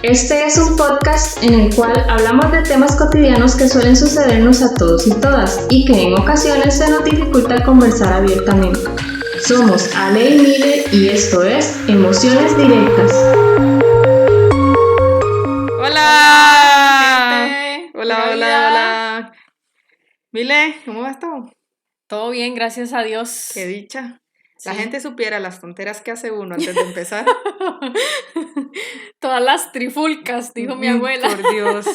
Este es un podcast en el cual hablamos de temas cotidianos que suelen sucedernos a todos y todas y que en ocasiones se nos dificulta conversar abiertamente. Somos Ale y Mile y esto es Emociones Directas. ¡Hola! Gente, Hola, pura hola, vida. hola. Mile, ¿cómo vas todo? Todo bien, gracias a Dios. Qué dicha. La Sí. gente supiera las tonteras que hace uno antes de empezar. Todas las trifulcas, dijo mi abuela. Por Dios.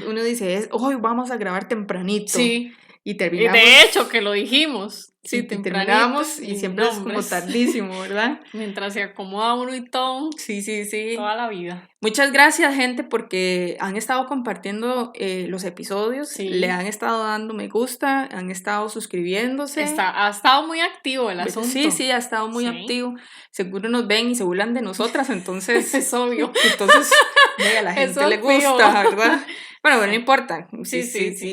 Uno dice, hoy vamos a grabar tempranito. Sí, Y y terminamos. de hecho que lo dijimos. Sí, y tempranito. terminamos y siempre es como nombres. tardísimo, ¿verdad? Mientras se acomoda uno y todo, Sí. toda la vida. Muchas gracias, gente, porque han estado compartiendo los episodios, Sí. le han estado dando me gusta, han estado suscribiéndose. Ha estado muy activo el asunto. Sí, ha estado muy Sí. activo. Seguro nos ven y se burlan de nosotras, entonces Es obvio. entonces a la gente Eso le es fijo. gusta, ¿verdad? Bueno, no importa. Sí.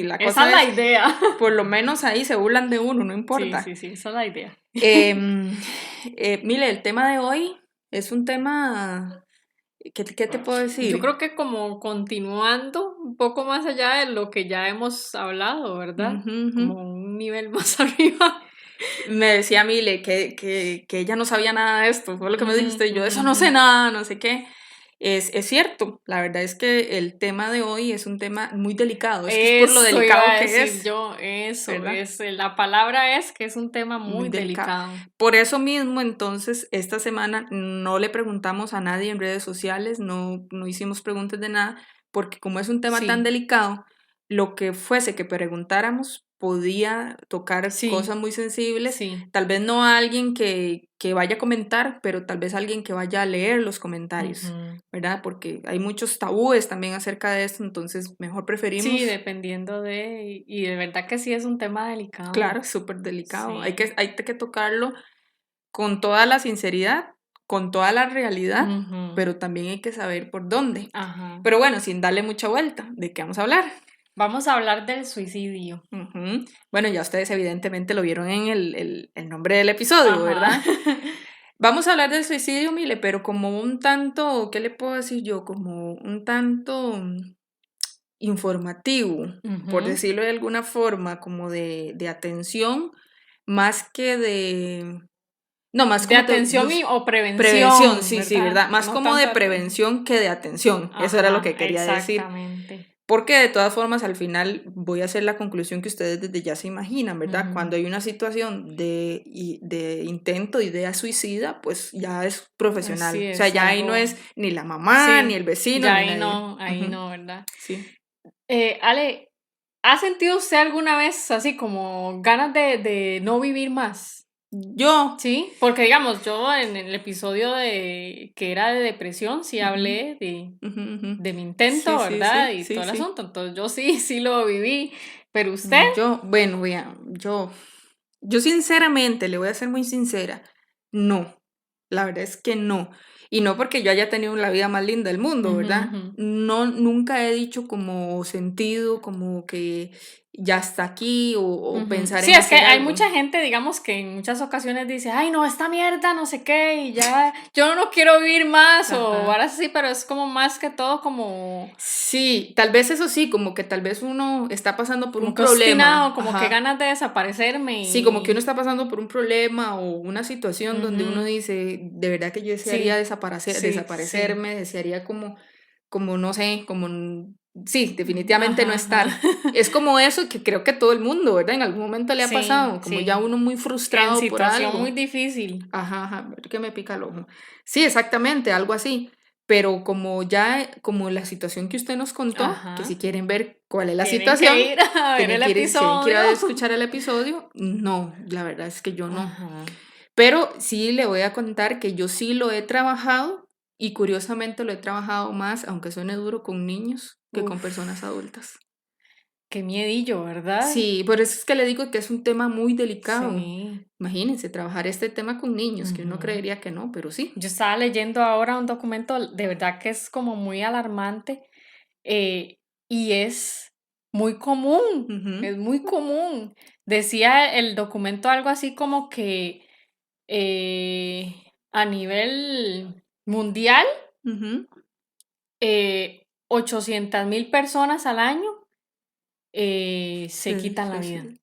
La Esa cosa es la es, idea. por lo menos ahí se burlan de uno, no importa. Sí, esa es la idea. Mire, el tema de hoy es un tema, ¿qué te puedo decir? Yo creo que como continuando un poco más allá de lo que ya hemos hablado, ¿verdad? Ujú. Como un nivel más arriba. Me decía Mile que ella no sabía nada de esto, fue lo que me Ujú, dijiste, y yo de eso ujú, no sé ujú. nada, no sé qué. Es cierto, la verdad es que el tema de hoy es un tema muy delicado, es que es por lo Eso delicado iba a que decir es. yo, eso ¿verdad? la palabra es que es un tema muy Muy delicado. delicado. Por eso mismo, entonces, esta semana no le preguntamos a nadie en redes sociales, no hicimos preguntas de nada, porque como es un tema Sí. tan delicado, lo que fuese que preguntáramos podía tocar Sí. cosas muy sensibles. Sí. Tal vez no a alguien que vaya a comentar, pero tal vez a alguien que vaya a leer los comentarios, Ujú. ¿verdad? Porque hay muchos tabúes también acerca de esto, entonces mejor preferimos... Sí, dependiendo y de verdad que sí es un tema delicado. Claro, súper delicado. Sí. Hay que tocarlo con toda la sinceridad, con toda la realidad, Ujú. pero también hay que saber por dónde. Ajá. Pero bueno, sin darle mucha vuelta, ¿de qué vamos a hablar? Vamos a hablar del suicidio. Ujú. Bueno, ya ustedes evidentemente lo vieron en el nombre del episodio, Ajá. ¿verdad? Vamos a hablar del suicidio, Mile, pero como un tanto, ¿qué le puedo decir yo? Como un tanto informativo, por Ujú. decirlo de alguna forma, como de atención, más que de... No, más De como que atención o prevención. prevención, sí, ¿verdad? Más No como de tanto prevención que de atención. Eso era lo que quería decir. Exactamente. Porque de todas formas, al final voy a hacer la conclusión que ustedes desde ya se imaginan, ¿verdad? Ujú. Cuando hay una situación de intento, idea suicida, pues ya es profesional. Sí, O sea, es ya ahí algo... no es ni la mamá, Sí, ni el vecino, ya ni ahí nadie. Ujú. no, ¿verdad? Sí. Ale, ¿ha sentido usted alguna vez así como ganas de no vivir más? Yo. Sí, porque digamos, yo en el episodio que era de depresión, sí Ujú. hablé Ujú. de mi intento, Sí, ¿verdad? Y sí, todo el sí. asunto. Entonces yo sí lo viví. Pero usted, Bueno, vean, yo sinceramente, le voy a ser muy sincera, no, la verdad es que no. Y no porque yo haya tenido la vida más linda del mundo, Ujú, ¿verdad? ujú. No, nunca he dicho como sentido, como que ya está aquí o Ujú. pensar Sí, en es que hacer hay algo. mucha gente, digamos, que en muchas ocasiones dice, ay, no, esta mierda, no sé qué, y ya, yo no quiero vivir más, o Ajá. ahora sí, pero es como más que todo como, Sí, tal vez eso sí, como que tal vez uno está pasando por un como que obstinado, problema. como que Ajá. ganas de desaparecerme Sí, como que uno está pasando por un problema o una situación donde uno Ujú. dice, de verdad que yo desearía Sí, desaparecerme, desearía como no sé, sí, definitivamente no Ajá. estar. Es como eso que creo que todo el mundo, ¿verdad? En algún momento le ha pasado, como ya Sí, uno muy en frustrado por situación muy algo. difícil. Ajá, a ver que me pica el ojo. Sí, exactamente, algo así. Pero como la situación que usted nos contó, que si Ajá. quieren ver cuál es la Tienen situación, que ir a ver el si tienen que ir episodio. a escuchar el episodio, no, la verdad es que yo no. Ajá. Pero sí le voy a contar que yo sí lo he trabajado y curiosamente lo he trabajado más, aunque suene duro, con niños que con personas Uf, adultas. qué miedillo, ¿verdad? Sí, por eso es que le digo que es un tema muy delicado. Sí. Imagínense, trabajar este tema con niños, que uno Ujú. creería que no, pero sí. Yo estaba leyendo ahora un documento, de verdad que es como muy alarmante, y Ujú. es muy común. Decía el documento algo así como que a nivel mundial, Ujú. 800,000 personas al año se Sí, quitan la sí, vida. sí.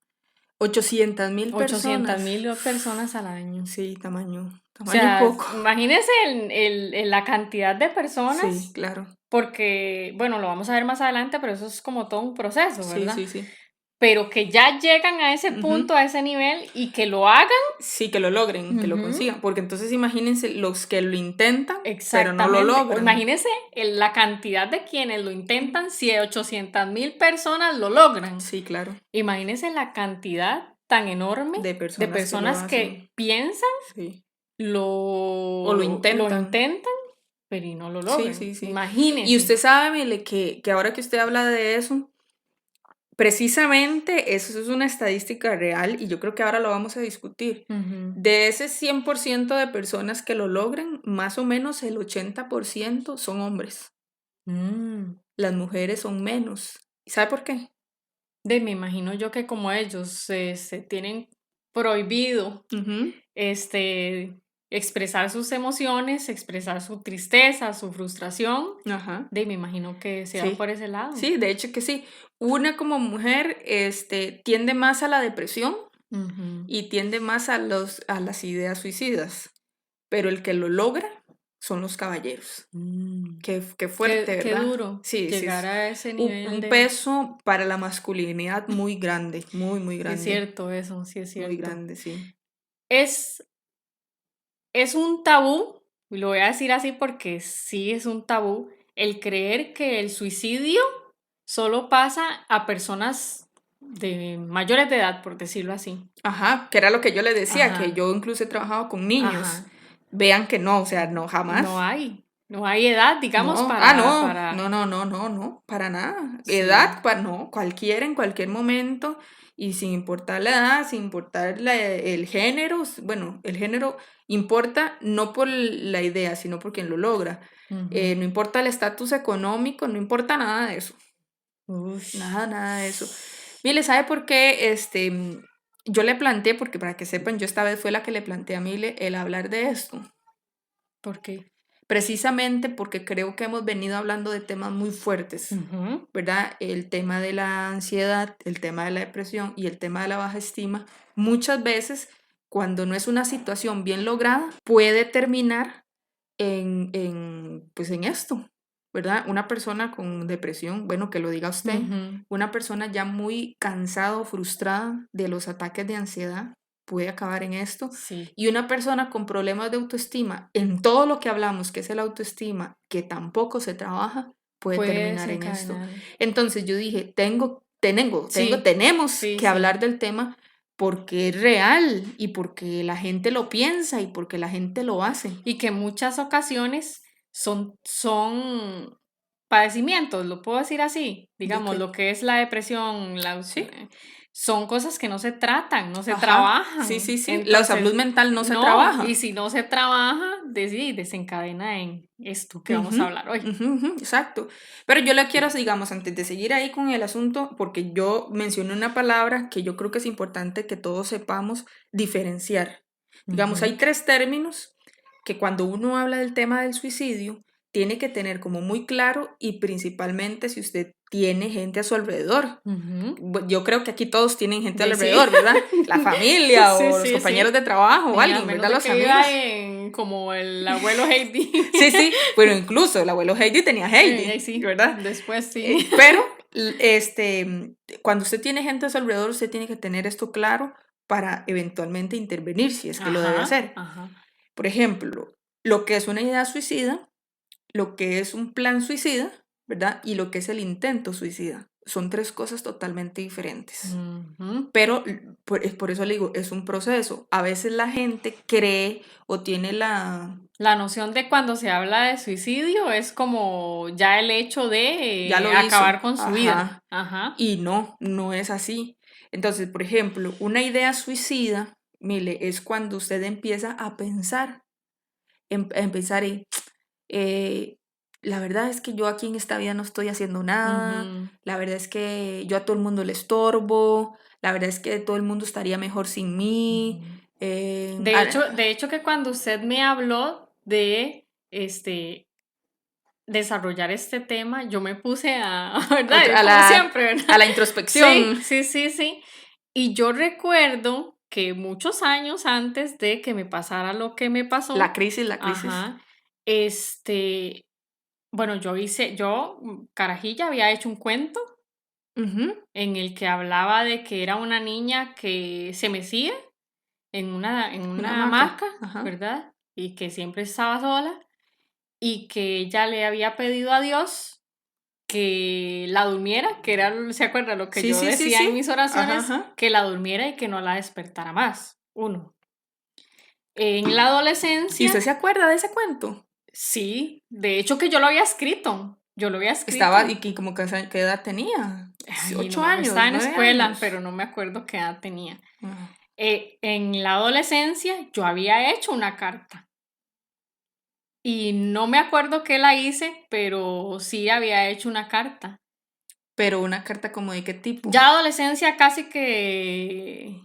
800,000 personas. 800,000 personas al año. Sí, tamaño O sea, poco. imagínense la cantidad de Sí, personas, claro. porque, bueno, lo vamos a ver más adelante, pero eso es como todo un proceso, Sí, ¿verdad? sí, sí. Pero que ya llegan a ese punto, Ujú. a ese nivel, y que lo hagan. Sí, que lo logren, que lo Ujú. consigan. Porque entonces imagínense los que lo intentan, pero no lo Exactamente. O logran. imagínense la cantidad de quienes lo intentan, si 800,000 personas lo logran. Sí, claro. Imagínense la cantidad tan enorme De de personas que lo personas que hacen. piensan, Sí. O lo lo intentan. intentan, pero y no lo Sí, logran. sí, sí. Y Imagínense. usted sabe, Mile, que ahora que usted habla de eso, precisamente eso es una estadística real y yo creo que ahora lo vamos a discutir. Ujú. De ese 100% de personas que lo logran, más o menos el 80% son hombres. Mm. Las mujeres son menos. ¿Y sabe por qué? Me imagino yo que como ellos se tienen prohibido Ujú. expresar sus emociones, expresar su tristeza, su frustración, Ajá. me imagino que se va Sí. por ese lado. Sí, de hecho que sí. Una como mujer tiende más a la depresión Ujú. y tiende más a las ideas suicidas. Pero el que lo logra son los caballeros. Mm. Qué fuerte, Qué ¿verdad? duro Sí, sí. llegar a ese Un, nivel un de... peso para la masculinidad muy grande, muy, muy Sí es grande. cierto eso, sí es Muy cierto. grande, sí. Es, es un tabú, y lo voy a decir así porque sí es un tabú, el creer que el suicidio solo pasa a personas de mayores de edad, por decirlo así. Ajá, que era lo que yo le decía, que Ajá, yo incluso he trabajado con niños. ajá. Vean que no, o sea, no, No jamás. hay, no hay edad, digamos, No, para, no, para nada. sí, No, cualquiera en cualquier momento y sin importar la edad, sin importar el género, bueno, el género importa no por la idea, sino por quien lo logra. ujú. No importa el estatus económico, no importa nada de eso, Ush. nada de eso. Mire, ¿sabe por qué? Yo le planteé, porque para que sepan, yo esta vez fue la que le planteé a Mile el hablar de esto. ¿Por qué? Precisamente porque creo que hemos venido hablando de temas muy fuertes, Ujú. ¿verdad? El tema de la ansiedad, el tema de la depresión y el tema de la baja estima, muchas veces, cuando no es una situación bien lograda, puede terminar pues en esto, ¿verdad? Una persona con depresión, bueno, que lo diga usted, Ujú. una persona ya muy cansada o frustrada de los ataques de ansiedad puede acabar en esto. Sí, Y una persona con problemas de autoestima, en todo lo que hablamos, que es el autoestima, que tampoco se trabaja, puede puede terminar en esto. desencadenar. Entonces yo dije, Sí, tenemos sí, que hablar sí. del tema porque es real y porque la gente lo piensa y porque la gente lo hace. Y que en muchas ocasiones son padecimientos, lo puedo decir así, ¿De digamos, qué? lo que es la depresión, Sí. son cosas que no se tratan, no se Ajá, sí, trabajan. sí, sí. La salud Entonces, mental no se no, y trabaja. si no se trabaja, sí, desencadena en esto que vamos a Ujú, hablar hoy. ujú, ujú, exacto. Pero yo le quiero, digamos, antes de seguir ahí con el asunto, porque yo mencioné una palabra que yo creo que es importante que todos sepamos diferenciar. Digamos, hay Ujú, tres términos que cuando uno habla del tema del suicidio, tiene que tener como muy claro y principalmente si usted tiene gente a su alrededor. ujú. Yo creo que aquí todos tienen gente Sí. alrededor, ¿verdad? La familia Sí, o los sí, compañeros sí. de trabajo o Sí, a alguien, menos ¿verdad? de Los que viva amigos. en como el abuelo Heidi. Sí, sí, pero incluso el abuelo Heidi tenía Ahí Heidi, sí, ¿verdad? después sí. Pero cuando usted tiene gente a su alrededor, usted tiene que tener esto claro para eventualmente intervenir si es que lo debe Ajá, hacer. ajá. Por ejemplo, lo que es una idea suicida, lo que es un plan suicida, ¿verdad? Y lo que es el intento suicida. Son tres cosas totalmente diferentes. Ujú. Pero por eso le digo, es un proceso. A veces la gente cree o tiene La noción de cuando se habla de suicidio es como ya el hecho ya de lo acabar hizo, con su vida. ajá, Ajá. y no, no es así. Entonces, por ejemplo, una idea suicida, mire, es cuando usted empieza a pensar, en pensar en, eh, la verdad es que yo aquí en esta vida no estoy haciendo nada, Ujú, la verdad es que yo a todo el mundo le estorbo, la verdad es que todo el mundo estaría mejor sin mí. ujú. eh, De ah, hecho que cuando usted me habló de desarrollar este tema, yo me puse ¿verdad? A Como la, siempre, ¿verdad? a la introspección. Sí. Y yo recuerdo que muchos años antes de que me pasara lo que me pasó, La crisis. ajá, bueno, yo, carajilla, había hecho un cuento Ujú. en el que hablaba de que era una niña que se mecía en Una una hamaca. hamaca, Ajá. ¿verdad? Y que siempre estaba sola y que ella le había pedido a Dios que la durmiera, que era, ¿se acuerda lo que Sí, yo sí, sí, decía en sí. mis Ajá, oraciones? ajá. Que la durmiera y que no la despertara más. Uno. En la ¿Y adolescencia, usted se acuerda de ese cuento? sí, de hecho que yo lo había escrito. Yo lo había Estaba, escrito. y como que, ¿qué edad tenía? Ay, no 8 me acuerdo, estaba años, en 9 escuela, años. pero no me acuerdo qué edad tenía. Ah. En la adolescencia yo había hecho una carta y no me acuerdo qué la hice, pero sí había hecho una carta. Pero una carta como de qué tipo. Ya adolescencia casi que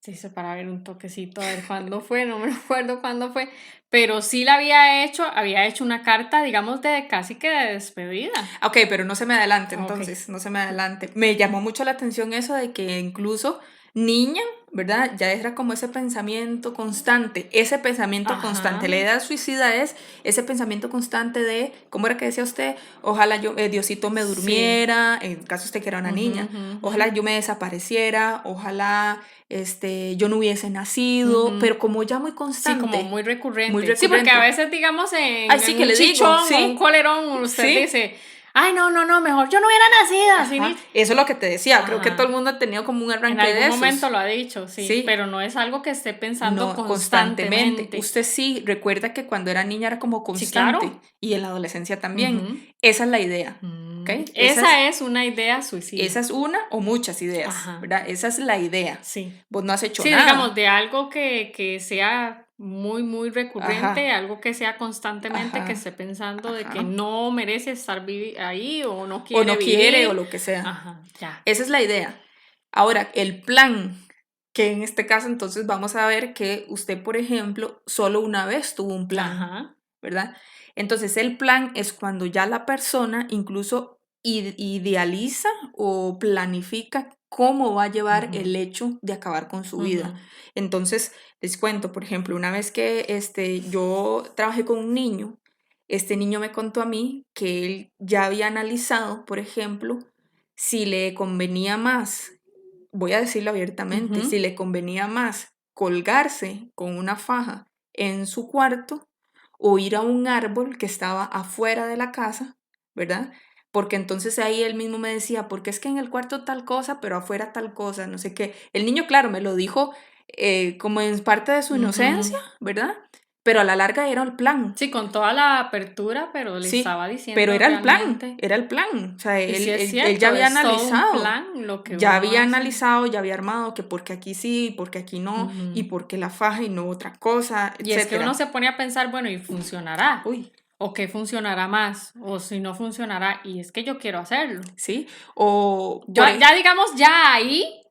se hizo para ver un toquecito, a ver cuándo fue, no me acuerdo cuándo fue, pero sí la había hecho una carta, digamos, de casi que de despedida. Ok, pero no se me adelante Ok. entonces, no se me adelante. Me llamó mucho la atención eso de que incluso niña, ¿verdad? Ya era como ese pensamiento constante, Ajá. La idea suicida es ese pensamiento constante de, ¿cómo era que decía usted? Ojalá Diosito me Sí. durmiera, en caso usted que era una Ujú, niña, ujú, ojalá ujú. yo me desapareciera, ojalá yo no hubiese nacido, pero como ya muy Sí, como constante, muy muy recurrente. Sí, porque a recurrente. veces, digamos, Ay, en sí, que un le digo, chichón o un sí, colerón, usted sí. dice, ay, no, mejor yo no hubiera nacido, así Ajá, ni... eso es lo que te decía. Creo que todo el Ajá. mundo ha tenido como un En arranque algún de momento esos. lo ha dicho, sí, Sí, pero no es algo que esté pensando no, constantemente. constantemente. Usted sí recuerda que cuando era niña era como Sí, constante claro. y en la adolescencia también. Ujú. Esa es la idea, ¿ok? Esa es una idea suicida. Esa es una o muchas ideas, Ajá, ¿verdad? Esa es la idea. sí. Vos no has hecho Sí, digamos, nada. de algo que sea muy recurrente, Ajá, algo que sea constantemente, que ajá, esté pensando de que ajá. no merece estar ahí o no O quiere no quiere o vivir. lo que sea. Ajá, ya. Esa es la idea. Ahora, el plan, que en este caso entonces vamos a ver que usted, por ejemplo, solo una vez tuvo un plan, Ajá. ¿verdad? Entonces el plan es cuando ya la persona incluso idealiza o planifica cómo va a llevar Ujú, el hecho de acabar con su vida. ujú, Entonces, les cuento, por ejemplo, una vez que yo trabajé con un niño, este niño me contó a mí que él ya había analizado, por ejemplo, si le convenía más, voy a decirlo abiertamente, si ujú. le convenía más colgarse con una faja en su cuarto o ir a un árbol que estaba afuera de la casa, ¿verdad? Porque entonces ahí él mismo me decía, porque es que en el cuarto tal cosa, pero afuera tal cosa, no sé qué. El niño, claro, me lo dijo como en parte de su inocencia, Ujú. ¿verdad? Pero a la larga era el plan. Sí, con toda la apertura, pero le Sí, estaba pero diciendo realmente. era el plan. O sea, Y sí es él ya cierto, había es todo un analizado, plan lo que uno hace. ya había armado que porque aquí sí, porque aquí no, y Ujú. porque la faja y no otra cosa, Y es que uno etcétera. se pone a pensar, bueno, ¿y funcionará? Uy, ¿O qué funcionará más? ¿O si no funcionará? Y es que yo quiero hacerlo. sí. O Yo, por ya digamos, ya ahí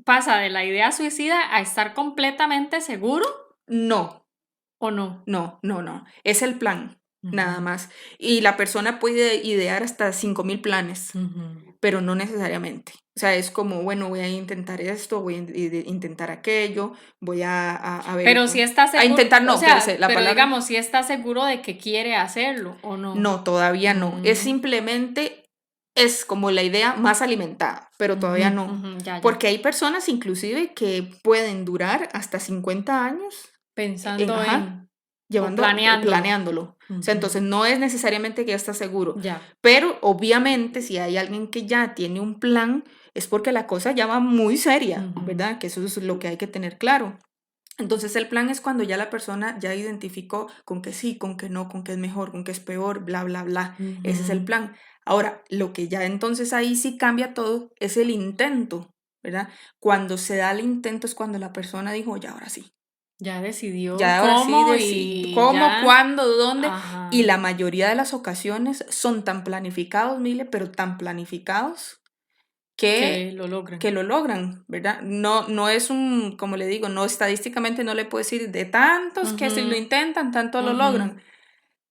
pasa de la idea suicida a estar completamente seguro no, o no. no. Es el plan, nada Ujú, más. Y la persona puede idear hasta 5.000 planes, ujú. pero no necesariamente. O sea, es como, bueno, voy a intentar esto, voy a intentar aquello, voy a ver, Pero si está a seguro, intentar, o no, sea, la pero palabra, digamos, si está seguro de que quiere hacerlo o no. no, todavía no. Es Mm, simplemente, es como la idea más alimentada, pero ujú, todavía no. ujú, ya. Porque hay personas inclusive que pueden durar hasta 50 años Pensando ajá, o llevando, planeándolo. planeándolo. O sea, Ujú, entonces no es necesariamente que ya está seguro, ya. pero obviamente si hay alguien que ya tiene un plan, es porque la cosa ya va muy seria, Ujú, ¿verdad? Que eso es lo que hay que tener claro. Entonces el plan es cuando ya la persona ya identificó con que sí, con que no, con que es mejor, con que es peor, bla, bla, bla. Ese es el ujú. plan. Ahora, lo que ya entonces ahí sí cambia todo es el intento, ¿verdad? Cuando se da el intento es cuando la persona dijo, ya ahora sí. Ya decidió Ya ahora sí, cómo y cómo, ya. cuándo, dónde. Y Ajá. la mayoría de las ocasiones son tan planificados, Mile, pero tan planificados Que que, lo logren. que lo logran, ¿verdad? No, no es como le digo, no estadísticamente no le puedo decir de tantos que si lo Ujú, intentan, tanto lo ujú. logran.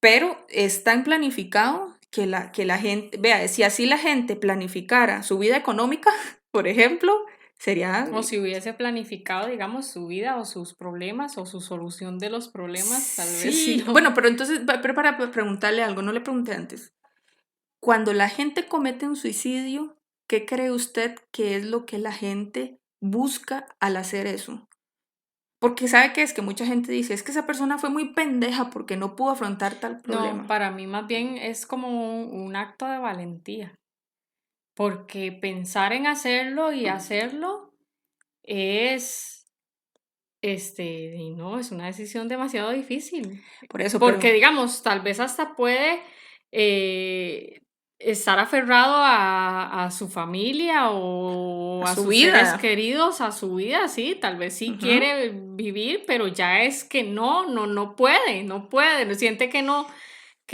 pero es tan planificado que la gente, vea, si así la gente planificara su vida económica, por ejemplo, sería... O si hubiese planificado, digamos, su vida o sus problemas o su solución de los problemas, tal vez Sí, no. bueno, pero entonces, pero para preguntarle algo, no le pregunté antes. Cuando la gente comete un suicidio, ¿qué cree usted que es lo que la gente busca al hacer eso? Porque sabe que es que mucha gente dice, es que esa persona fue muy pendeja porque no pudo afrontar tal No, problema. para mí más bien es como un acto de valentía, porque pensar en hacerlo y hacerlo es, y no, es una decisión demasiado difícil. Por eso, pero Porque, digamos, tal vez hasta puede eh, estar aferrado a su familia o a a su sus seres vida. queridos, a su vida, sí, tal vez sí Ujú. quiere vivir, pero ya es que no puede, siente que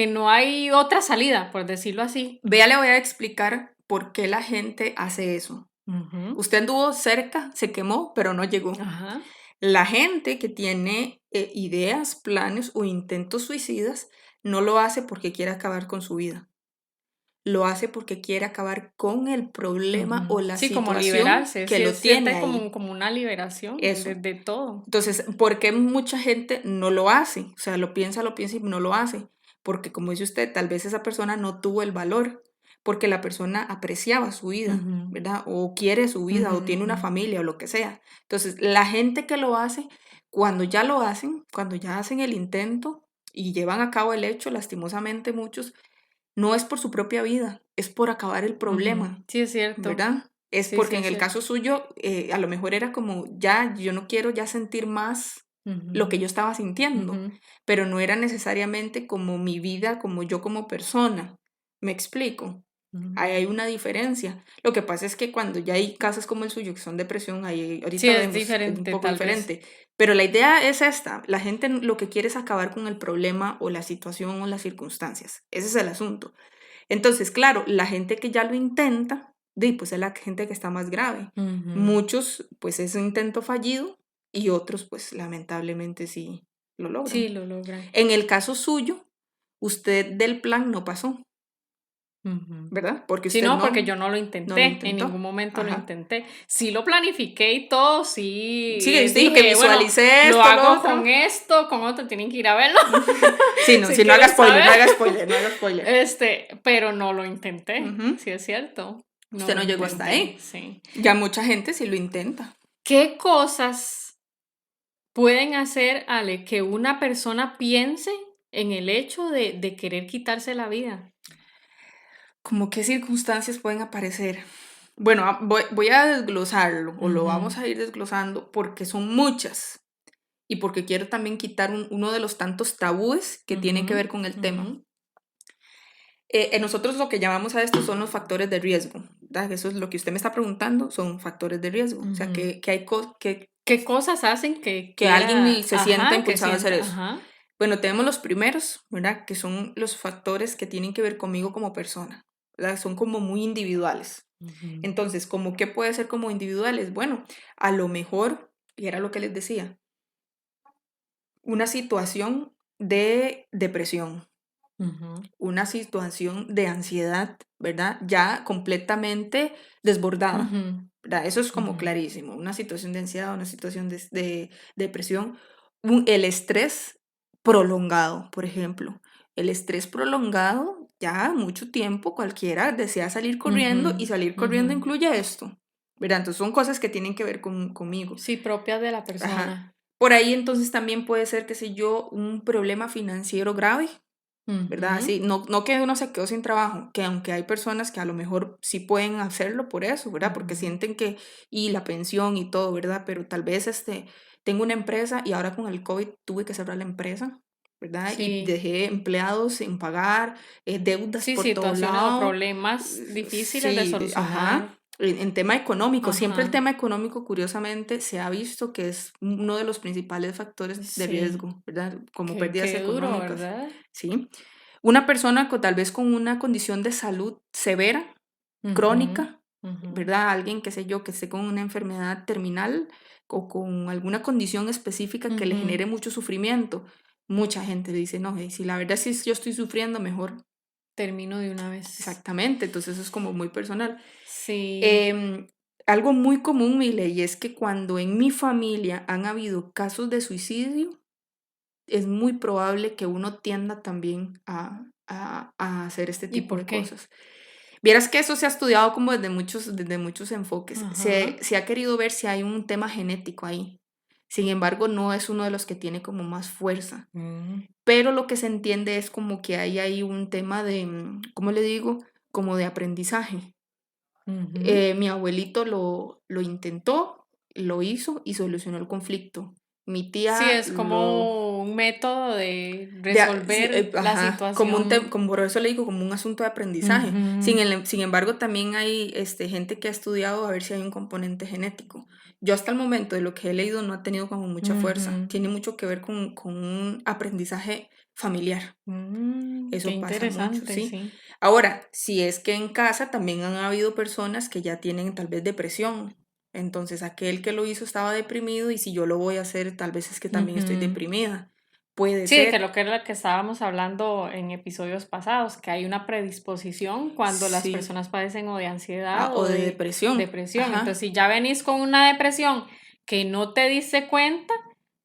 no hay otra salida, por decirlo así. Vea, le voy a explicar por qué la gente hace eso. Ujú. Usted anduvo cerca, se quemó, pero no llegó. Ajá. La gente que tiene ideas, planes o intentos suicidas no lo hace porque quiere acabar con su vida. Lo hace porque quiere acabar con el problema o Ujú. la Sí, como situación liberarse, que lo tiene siente ahí. como una liberación Eso. de todo. Entonces, ¿por qué mucha gente no lo hace? O sea, lo piensa y no lo hace. Porque como dice usted, tal vez esa persona no tuvo el valor, porque la persona apreciaba su vida, Ujú, ¿verdad? O quiere su vida, ujú, o tiene una ujú. familia, o lo que sea. Entonces, la gente que lo hace, cuando ya lo hacen, cuando ya hacen el intento y llevan a cabo el hecho, lastimosamente muchos, no es por su propia vida, es por acabar el Ujú. problema, Sí, es cierto. ¿verdad? Es Sí, sí, porque en es el cierto. caso suyo, a lo mejor era como, ya, yo no quiero ya sentir más lo que Ujú, yo estaba sintiendo, ujú, pero no era necesariamente como mi vida, como yo como persona. ¿Me explico? ujú. Ahí hay una diferencia. Lo que pasa es que cuando ya hay casos como el suyo, que son depresión, ahí Sí, ahorita es vemos, es un diferente, poco tal vez. diferente. Pero la idea es esta, la gente lo que quiere es acabar con el problema o la situación o las circunstancias. Ese es el asunto. Entonces, claro, la gente que ya lo intenta, pues es la gente que está más grave. Ujú. Muchos, pues es un intento fallido y otros, pues lamentablemente sí lo Sí, logran. lo logran. En el caso suyo, usted del plan no pasó, Ujú. ¿verdad? Porque Sí, usted no, porque yo no no lo lo intenté, en ningún intentó. momento lo Ajá. intenté. Sí lo planifiqué y todo, sí Sí, usted dijo que dije, bueno, visualicé lo esto, lo hago otro. con esto, con otro, tienen que ir a verlo Sí, no, si sí, no haga quieren spoiler, no saber. haga spoiler, no haga spoiler. Pero no lo intenté, Ujú. sí es cierto, no Usted lo no llegó hasta intenté, ahí. sí. Ya mucha gente sí lo intenta. ¿Qué cosas pueden hacer, Ale, que una persona piense en el hecho de querer quitarse la vida? ¿Cómo qué circunstancias pueden aparecer? Bueno, voy a desglosarlo, o lo Ujú, vamos a ir desglosando, porque son muchas, y porque quiero también quitar uno de los tantos tabúes que tienen que ujú, ver con el ujú, tema. Nosotros lo que llamamos a esto son los factores de riesgo, ¿verdad? Eso es lo que usted me está preguntando, son factores de riesgo. O sea, ujú. que hay ¿Qué cosas hacen que que alguien quiera, se sienta ajá, que impulsado a hacer sienta, eso. ajá? Bueno, tenemos los primeros, ¿verdad? Que son los factores que tienen que ver conmigo como persona, ¿verdad? Son como muy individuales. Ujú, Entonces, ¿cómo qué puede ser como individuales? Bueno, a lo mejor, y era lo que les decía, una situación de depresión, ujú, una situación de ansiedad, ¿verdad? Ya completamente desbordada, ujú, ¿verdad? Eso es como ujú, clarísimo, una situación de ansiedad, una situación de depresión, el estrés prolongado, por ejemplo. El estrés prolongado, ya mucho tiempo, cualquiera desea salir corriendo y ujú, salir ujú. corriendo incluye esto, ¿verdad? Entonces son cosas que tienen que ver conmigo. Sí, propia de la Ajá. persona. Por ahí entonces también puede ser, qué sé yo, un problema financiero grave, ¿verdad? Ujú, Así, no que uno se quedó sin trabajo, que aunque hay personas que a lo mejor sí pueden hacerlo por eso, ¿verdad? Porque ujú. sienten que, y la pensión y todo, ¿verdad? Pero tal vez tengo una empresa y ahora con el COVID tuve que cerrar la empresa, ¿verdad? Y Sí, dejé empleados sin pagar, deudas sí, por todo situaciones o lado. problemas difíciles de Sí, ajá. solucionar. En tema económico, siempre el Ajá, tema económico, curiosamente, se ha visto que es uno de los principales factores de sí. riesgo, ¿verdad? Como pérdidas Qué duro, económicas, ¿verdad? ¿sí? Una persona tal vez con una condición de salud severa, Ujú, crónica, ujú, ¿verdad? Alguien, qué sé yo, que esté con una enfermedad terminal o con alguna condición específica que le ujú. genere mucho sufrimiento. mucha gente dice, no, si la verdad sí yo estoy sufriendo, mejor. Termino de una vez. Exactamente, entonces eso es como muy personal. Sí. Algo muy común, Mile, y es que cuando en mi familia han habido casos de suicidio, es muy probable que uno tienda también a hacer este ¿Y tipo por de qué? cosas. Vieras que eso se ha estudiado como desde muchos enfoques. Ajá. Se ha querido ver si hay un tema genético ahí. Sin embargo, no es uno de los que tiene como más fuerza. Pero lo que se entiende es como que hay ahí un tema de, ¿cómo le digo? Como de aprendizaje. Ujú. Mi abuelito lo intentó, lo hizo y solucionó el conflicto. Mi Sí, tía es como un método de sí, resolver la ajá, situación. como por eso le digo, como un asunto de aprendizaje. Ujú. Sin embargo, también hay gente que ha estudiado a ver si hay un componente genético. Yo hasta el momento de lo que he leído no ha tenido como mucha fuerza. Ujú. Tiene mucho que ver con un aprendizaje familiar. Qué Eso pasa mucho, interesante, sí. sí. Ahora, si es que en casa también han habido personas que ya tienen tal vez depresión. Entonces, aquel que lo hizo estaba deprimido y si yo lo voy a hacer, tal vez es que también estoy Ujú. deprimida. Puede Sí, que ser. lo que era lo que estábamos hablando en episodios pasados, que hay una predisposición cuando las Sí. personas padecen o de ansiedad O o de de depresión. depresión. Entonces, Ajá. si ya venís con una depresión que no te diste cuenta,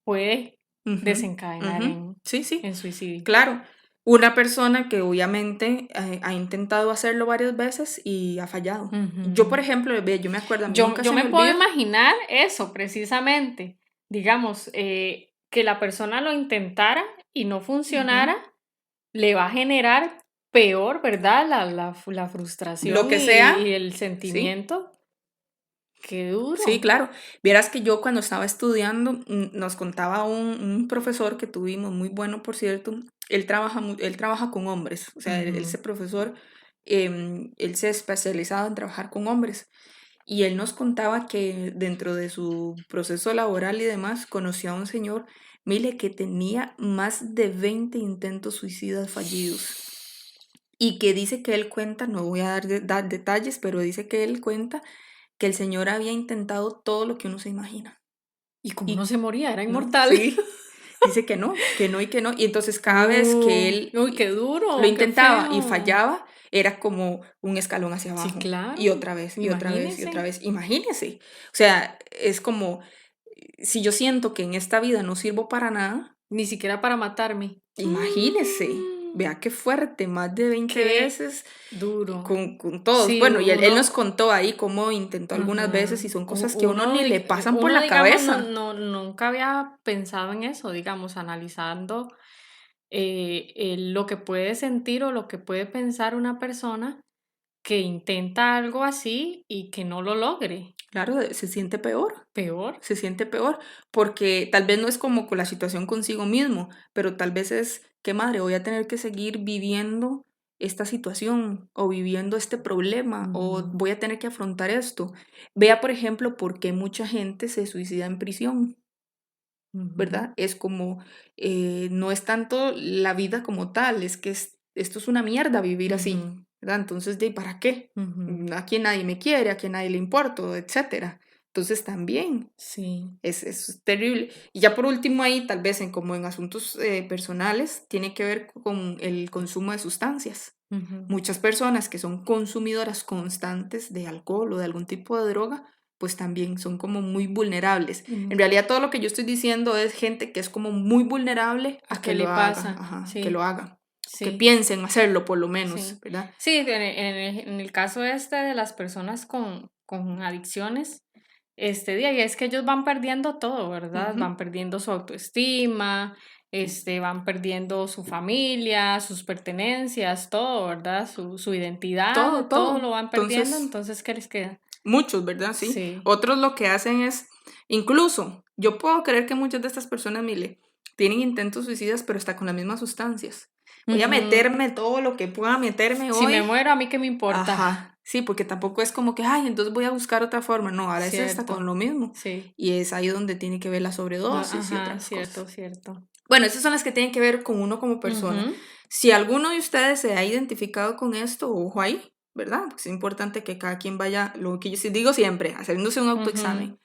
puede Ujú, desencadenar ujú. Sí, sí. en suicidio. Claro. Una persona que obviamente ha intentado hacerlo varias veces y ha fallado. Yo, por Ujú. ejemplo, yo me acuerdo, a mí nunca Yo se me me puedo olvida. imaginar eso precisamente, digamos, que la persona lo intentara y no Ujú. funcionara, le va a generar peor, ¿verdad? La Lo frustración que sea, y el sí. sentimiento. Qué Sí, duro. claro. Vieras que yo cuando estaba estudiando, nos contaba un profesor que tuvimos, muy bueno, por cierto, él trabaja con hombres, o sea, ese Ujú. profesor, él se especializaba en trabajar con hombres, y él nos contaba que dentro de su proceso laboral y demás, conoció a un señor, mire, que tenía más de 20 intentos suicidas fallidos, y que dice que él cuenta, no voy a dar detalles, pero dice que él cuenta que el señor había intentado todo lo que uno se imagina. Y como no Y se moría, era no, inmortal. sí, dice que no, que no y que no. Y entonces cada vez que él Uy, qué lo duro, qué intentaba y feo. fallaba, era como un escalón hacia Sí, abajo. Y claro. otra vez, y otra vez, y otra Imagínese. vez. Imagínese. O sea, es como, si yo siento que en esta vida no sirvo para nada, Ni siquiera para matarme. imagínese. Vea qué fuerte, más de 20 Qué veces duro. con todos. Sí, Bueno, y él nos uno, contó ahí cómo intentó algunas veces ajá. y son cosas que a uno Uno, ni le pasan por uno, la digamos, cabeza. nunca había pensado en eso, digamos, analizando lo que puede sentir o lo que puede pensar una persona que intenta algo así y que no lo logre. Claro, se siente peor. Peor. Se siente peor, porque tal vez no es como con la situación consigo mismo, pero tal vez es, qué madre, voy a tener que seguir viviendo esta situación o viviendo este problema o Ujú, voy a tener que afrontar esto. Vea, por ejemplo, por qué mucha gente se suicida en prisión, ujú, ¿verdad? Es como, no es tanto la vida como tal, es que esto es una mierda vivir así, ujú, ¿verdad? Entonces, ¿de para qué? ujú. Aquí nadie me quiere, aquí nadie le importo, etcétera. Entonces también Sí. es terrible. Y ya por último ahí, tal vez como en asuntos personales, tiene que ver con el consumo de sustancias. Ujú, Muchas personas que son consumidoras constantes de alcohol o de algún tipo de droga, pues también son como muy vulnerables. En ujú. realidad todo lo que yo estoy diciendo es gente que es como muy vulnerable ¿A a qué que le lo haga, pasa? ajá, que lo Sí, haga, que sí, piensen hacerlo por lo menos, sí. ¿verdad? Sí, en el caso este de las personas con adicciones, y es que ellos van perdiendo todo, ¿verdad? Ujú. Van perdiendo su autoestima, van perdiendo su familia, sus pertenencias, todo, ¿verdad? Su identidad, Todo, todo todo. lo van perdiendo, Entonces, entonces, ¿qué les queda? muchos, ¿verdad? Sí. Sí. Otros lo que hacen es, incluso, yo puedo creer que muchas de estas personas, Mile, tienen intentos suicidas, pero está con las mismas sustancias. Voy a Ujú. meterme todo lo que pueda meterme Si me hoy. muero, ¿a mí qué me importa? Ajá. Sí, porque tampoco es como que, ay, entonces voy a buscar otra forma. No, ahora es esta con Cierto, lo mismo. sí. Y es ahí donde tiene que ver la sobredosis y Ajá, otras cierto, cosas. cierto. Bueno, esas son las que tienen que ver con uno como persona. Ujú, Si alguno de ustedes se ha identificado con esto, ojo ahí, ¿verdad? Porque es importante que cada quien vaya, lo que yo sí digo siempre, haciéndose un ujú. autoexamen.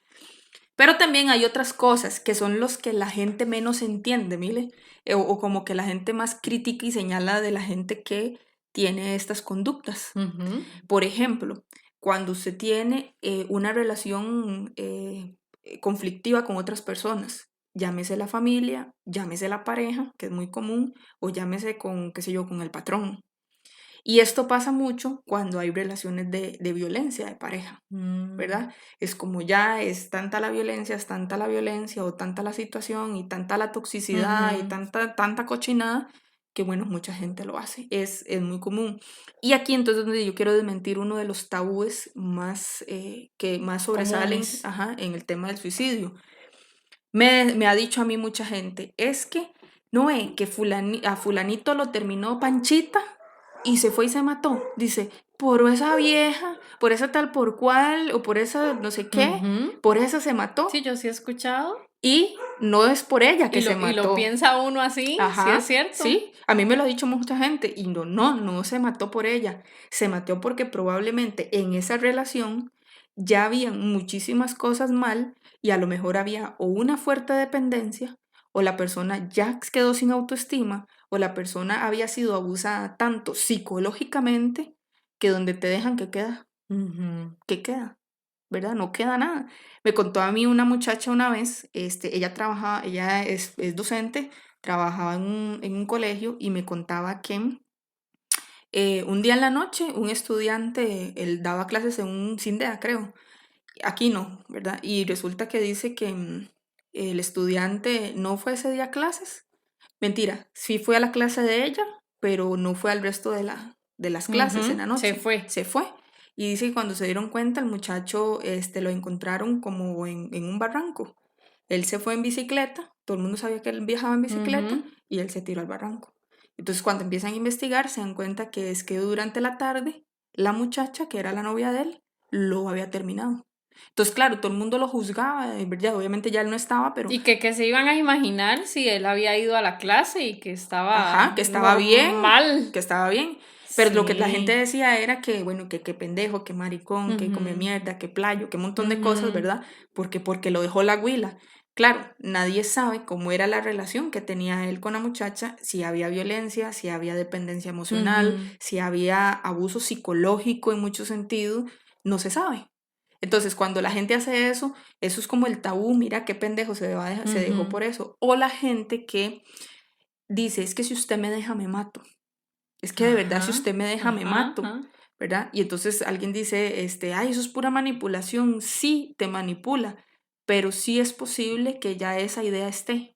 Pero también hay otras cosas que son los que la gente menos entiende, mire, o como que la gente más critica y señala de la gente que tiene estas conductas. Ujú. Por ejemplo, cuando usted tiene una relación conflictiva con otras personas, llámese la familia, llámese la pareja, que es muy común, o llámese con, qué sé yo, con el patrón. Y esto pasa mucho cuando hay relaciones de violencia de pareja, Mm. ¿verdad? Es como ya es tanta la violencia, es tanta la violencia o tanta la situación y tanta la toxicidad y Ujú. tanta cochinada que, bueno, mucha gente lo hace, es muy común. Y aquí entonces donde yo quiero desmentir uno de los tabúes más, que más sobresalen, Comunes. en el tema del suicidio. Me ha dicho a mí mucha gente, es que no es que a fulanito lo terminó Panchita y se fue y se mató. Dice, por esa vieja, por esa tal por cual, o por esa no sé qué, Ujú. por esa se mató. Sí, yo sí he escuchado. Y no es por ella que Y se lo mató. piensa uno así, sí es Ajá, cierto. sí, a mí me lo ha dicho mucha gente y no se mató por ella, se mató porque probablemente en esa relación ya habían muchísimas cosas mal y a lo mejor había o una fuerte dependencia o la persona ya quedó sin autoestima o la persona había sido abusada tanto psicológicamente que donde te dejan, Ujú. ¿qué queda? ¿Verdad? No queda nada. Me contó a mí una muchacha una vez, ella trabajaba, ella es docente, trabajaba en un colegio y me contaba que un día en la noche un estudiante, él daba clases en un CINDEA, creo, aquí no, ¿verdad? Y resulta que dice que el estudiante no fue ese día a clases. Mentira, sí fue a la clase de ella, pero no fue al resto de las clases en la Ujú. Se noche. fue. Se fue. Y dice que cuando se dieron cuenta, el muchacho lo encontraron como en un barranco. Él se fue en bicicleta, todo el mundo sabía que él viajaba en bicicleta Ujú. y él se tiró al barranco. Entonces cuando empiezan a investigar, se dan cuenta que es que durante la tarde, la muchacha, que era la novia de él, lo había terminado. Entonces, claro, todo el mundo lo juzgaba, ¿verdad? Obviamente ya él no estaba, pero Y que se iban a imaginar si él había ido a la clase y que ajá, estaba que estaba bien, normal. que estaba bien. Pero lo que la gente Sí. decía era que, bueno, que pendejo, que maricón, que come Ujú. mierda, que playo, que un montón de cosas, Ujú. ¿verdad? Porque lo dejó la huila. Claro, nadie sabe cómo era la relación que tenía él con la muchacha, si había violencia, si había dependencia emocional, Ujú. si había abuso psicológico en muchos sentidos, no se sabe. Entonces, cuando la gente hace eso es como el tabú, mira qué pendejo se dejó Ujú. por eso. O la gente que dice, es que si usted me deja, me mato. Es que de verdad, si Ajá, usted me deja, me ajá, mato, ajá. ¿verdad? Y entonces alguien dice, ay, eso es pura manipulación. Sí, te manipula, pero sí es posible que ya esa idea esté,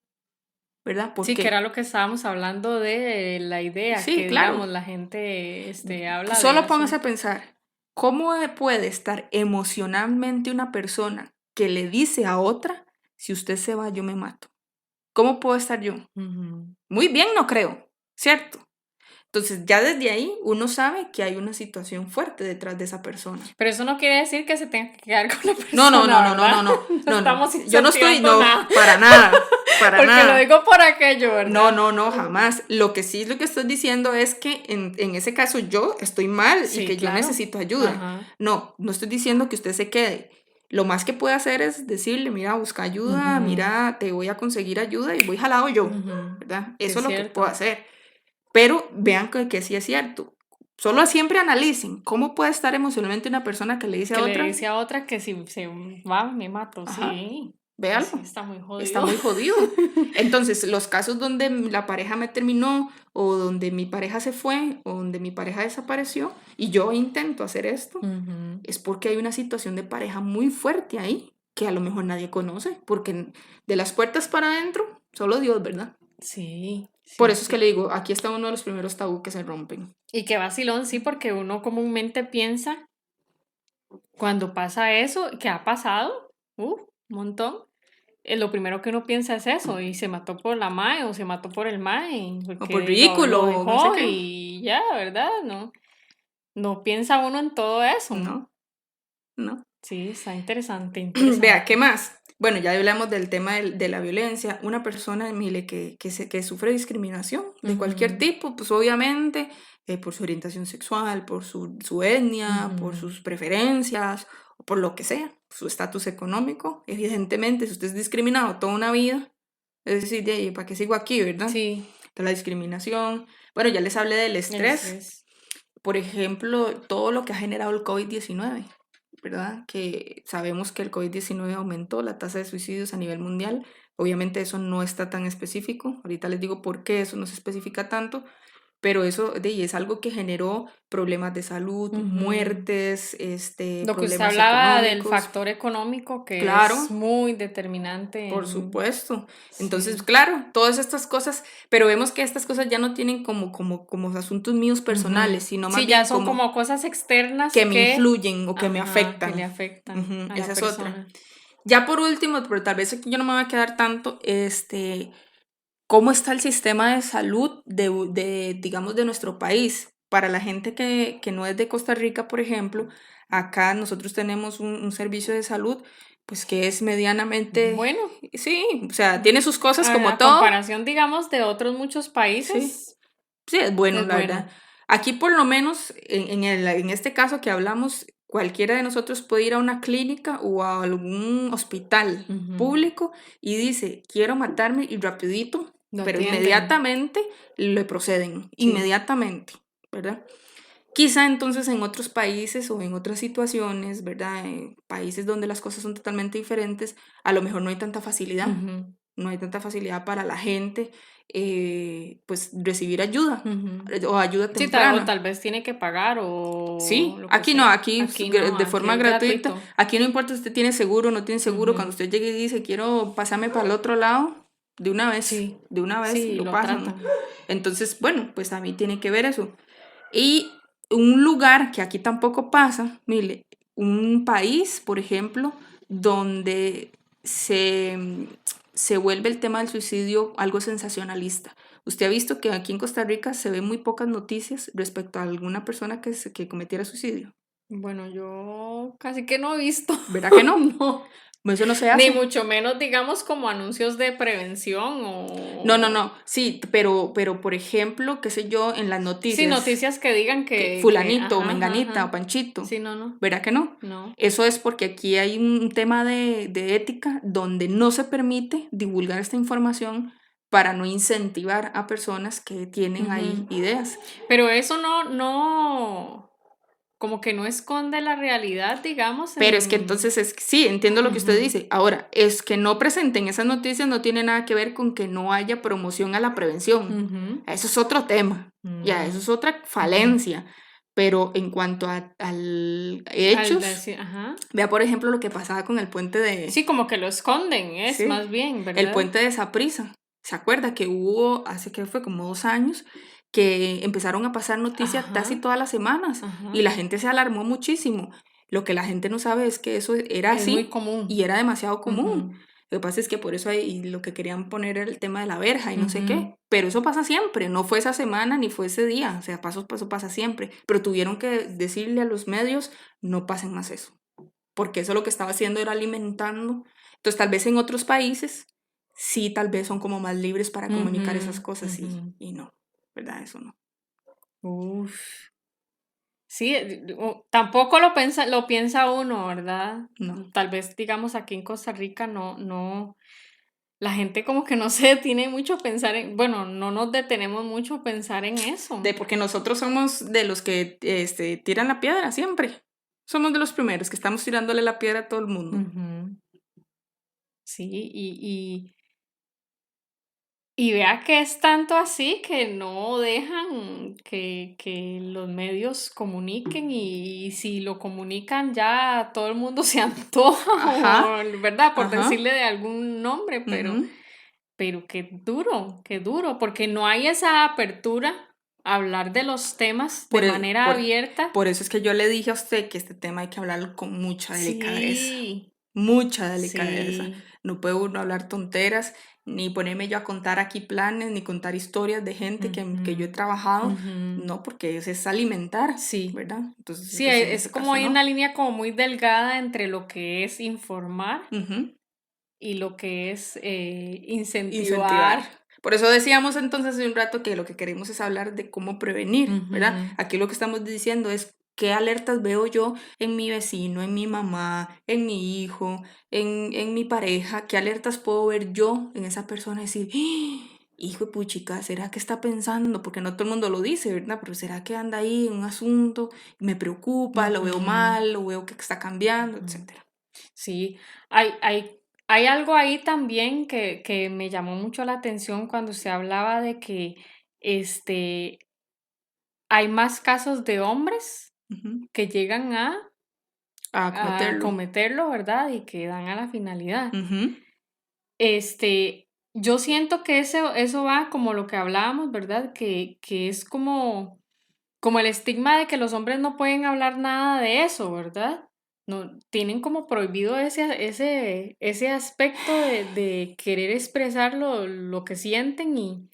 ¿verdad? Sí, que era Porque, lo que estábamos hablando de la idea, sí, que digamos, claro, la gente habla de solo póngase a asuntos. pensar, ¿cómo puede estar emocionalmente una persona que le dice a otra, si usted se va, yo me mato? ¿Cómo puedo estar yo? Ujú. Muy bien, no creo, ¿cierto? Entonces ya desde ahí uno sabe que hay una situación fuerte detrás de esa persona. Pero eso no quiere decir que se tenga que quedar con la No, no, no, persona, no, no, ¿verdad? no, no, No no, no. estamos Yo no estoy, incentivando no, nada. para nada, para Porque lo nada. digo por aquello, No, ¿verdad? no, no, jamás. Lo que sí, lo que estoy diciendo es que en ese caso yo estoy mal y Sí, que yo claro. necesito ayuda. Ajá. No, no estoy diciendo que usted se quede. Lo más que puede hacer es decirle, mira, busca ayuda, Ujú. mira, te voy a conseguir ayuda y voy jalado yo, Ujú. ¿verdad? Sí, Eso es es lo que puedo cierto. hacer. Pero vean que sí es cierto. Solo siempre analicen cómo puede estar emocionalmente una persona que le dice a Que le otra, dice a otra que si se va, me mato. ajá, Sí. véalo, Sí, está muy está jodido. muy jodido. Entonces, los casos donde la pareja me terminó o donde mi pareja se fue o donde mi pareja desapareció y yo intento hacer esto, Ujú. es porque hay una situación de pareja muy fuerte ahí que a lo mejor nadie conoce, porque de las puertas para adentro, solo Dios, ¿verdad? Sí, Por sí, eso es que le sí. digo, aquí está uno de los primeros tabú que se rompen. Y qué vacilón, sí, porque uno comúnmente piensa cuando pasa eso, que ha pasado, un montón, lo primero que uno piensa es eso, y se mató por la mae o se mató por el mae, O por porque ridículo, lo o no sé dejó qué. y ya, ¿verdad? No, no piensa uno en todo eso. No, no. Sí, está interesante, Vea, ¿qué interesante. más? Bueno, ya hablamos del tema de la violencia. Una persona, mire, que sufre discriminación de cualquier Ujú, tipo, pues obviamente por su orientación sexual, por su etnia, por ujú. sus preferencias o por lo que sea, su estatus económico. Evidentemente, si usted es discriminado toda una vida, es decir, ¿para qué sigo aquí, verdad? Sí, La discriminación. Bueno, ya les hablé del el estrés. estrés. Por ejemplo, todo lo que ha generado el COVID-19, ¿verdad? Que sabemos que el COVID-19 aumentó la tasa de suicidios a nivel mundial. Obviamente eso no está tan específico. Ahorita les digo por qué eso no se especifica tanto, pero eso es algo que generó problemas de salud, Ujú. muertes, Lo que usted problemas hablaba del económicos. factor económico, que Claro, es muy determinante por en... supuesto. Entonces, Sí. claro, todas estas cosas, pero vemos que estas cosas ya no tienen como asuntos míos personales, Ujú. sino más Sí, ya bien son como como cosas externas que me que, influyen o que me ajá, que le afectan. afectan Ujú, a la esa es otra. persona. Ya por último, pero tal vez aquí yo no me voy a quedar tanto, ¿cómo está el sistema de salud digamos, de nuestro país? Para la gente que no es de Costa Rica, por ejemplo, acá nosotros tenemos un servicio de salud, pues que es medianamente, Bueno, sí, o sea, tiene sus cosas como a todo, comparación, digamos, de otros muchos sí, países, sí, es bueno, es la verdad. bueno. Aquí por lo menos, en este caso que hablamos, cualquiera de nosotros puede ir a una clínica o a algún hospital Ujú. público y dice, quiero matarme y rapidito, Lo pero atienden. inmediatamente le proceden, Sí. inmediatamente, ¿verdad? Quizá entonces en otros países o en otras situaciones, ¿verdad? En países donde las cosas son totalmente diferentes, a lo mejor no hay tanta facilidad, Ujú, no hay tanta facilidad para la gente, pues recibir ayuda ujú. o ayuda Sí, o temprana. tal vez tiene que pagar o Sí, lo que aquí no, sea. aquí Aquí no, de aquí forma es gratuita, gratuito. aquí no importa si usted tiene seguro o no tiene seguro, cuando Ujú. usted llegue y dice quiero pasarme para el otro lado, Sí, de una vez sí, lo lo pasan, ¿no? tratan. Entonces, bueno, pues a mí tiene que ver eso. Y un lugar que aquí tampoco pasa, mire, un país, por ejemplo, donde se, se vuelve el tema del suicidio algo sensacionalista. Usted ha visto que aquí en Costa Rica se ven muy pocas noticias respecto a alguna persona que cometiera suicidio. Bueno, yo casi que no he visto. ¿Verdad que no? No. Eso no se Ni hace. mucho menos, digamos, como anuncios de prevención No, o... sí, pero por ejemplo, qué sé yo, en las Sí, noticias, noticias que digan que que... fulanito o Ajá, ajá, menganita o ajá. panchito, Sí, no, no, ¿verdad que no? no. Eso es porque aquí hay un tema de ética donde no se permite divulgar esta información para no incentivar a personas que tienen ahí Ujú. ideas. Pero eso no, como que no esconde la realidad, digamos, Pero es que en... entonces sí, entiendo lo que usted Ujú, dice. Ahora, es que no presenten esas noticias no tiene nada que ver con que no haya promoción a la prevención. ujú, Eso es otro tema, ya, eso es otra ujú. falencia. Pero en cuanto al hechos, Ajá. vea por ejemplo lo que pasaba con el puente de, Sí, como que lo esconden, es sí, más bien, el ¿verdad? puente de Saprissa. ¿Se acuerda que hubo, hace que fue como 2 años, que empezaron a pasar noticias casi Ajá, todas las semanas y ajá. la gente se alarmó muchísimo? Lo que la gente no sabe es que eso era Es muy así y común. era demasiado común. Ujú, Lo que pasa es que por eso y lo que querían poner era el tema de la verja y no sé ujú. qué. Pero eso pasa siempre, no fue esa semana ni fue ese día. O sea, paso pasa siempre. Pero tuvieron que decirle a los medios, no pasen más eso. Porque eso lo que estaba haciendo era alimentando. Entonces, tal vez en otros países, sí, tal vez son como más libres para comunicar esas Ujú, cosas ujú. y no, ¿verdad? Eso no. Uf. Sí, tampoco lo piensa uno, ¿verdad? No. Tal vez, digamos, aquí en Costa Rica no, la gente como que no se detiene mucho a pensar en, bueno, no nos detenemos mucho a pensar en eso. Porque nosotros somos de los que tiran la piedra siempre. Somos de los primeros que estamos tirándole la piedra a todo el mundo. Ujú. Sí, y vea que es tanto así que no dejan que los medios comuniquen y si lo comunican ya todo el mundo se antoja, Ajá, o, ¿verdad? Por ajá. decirle de algún nombre, Ujú. pero qué duro, porque no hay esa apertura a hablar de los temas de Por, e- manera por, abierta. por eso es que yo le dije a usted que este tema hay que hablarlo con mucha delicadeza. Sí, Mucha delicadeza. sí. No puede uno hablar tonteras, ni ponerme yo a contar aquí planes, ni contar historias de gente que yo he Ujú, trabajado. ujú. No, porque eso es alimentar, Sí. ¿verdad? Entonces, Sí, pues en es ese como caso hay una no. línea como muy delgada entre lo que es informar Ujú. y lo que es Incentivar. incentivar. Por eso decíamos entonces hace un rato que lo que queremos es hablar de cómo prevenir, ¿verdad? Ujú, Aquí lo que estamos diciendo es ¿Qué alertas veo yo en mi vecino, en mi mamá, en mi hijo, en mi pareja? ¿Qué alertas puedo ver yo en esa persona? Decir, "Ah, hijo de puchica, ¿será que está pensando? Porque no todo el mundo lo dice, ¿verdad? Pero ¿será que anda ahí en un asunto? Me preocupa, lo veo Ujú, mal, lo veo que está cambiando, ujú. etcétera. Sí, hay algo ahí también que me llamó mucho la atención cuando se hablaba de que este, hay más casos de hombres Ujú. que llegan A a cometerlo. cometerlo, ¿verdad? Y que dan a la finalidad. Ujú. Yo siento que eso va como lo que hablábamos, ¿verdad? Que es como el estigma de que los hombres no pueden hablar nada de eso, ¿verdad? No, tienen como prohibido ese aspecto de querer expresar lo que sienten y...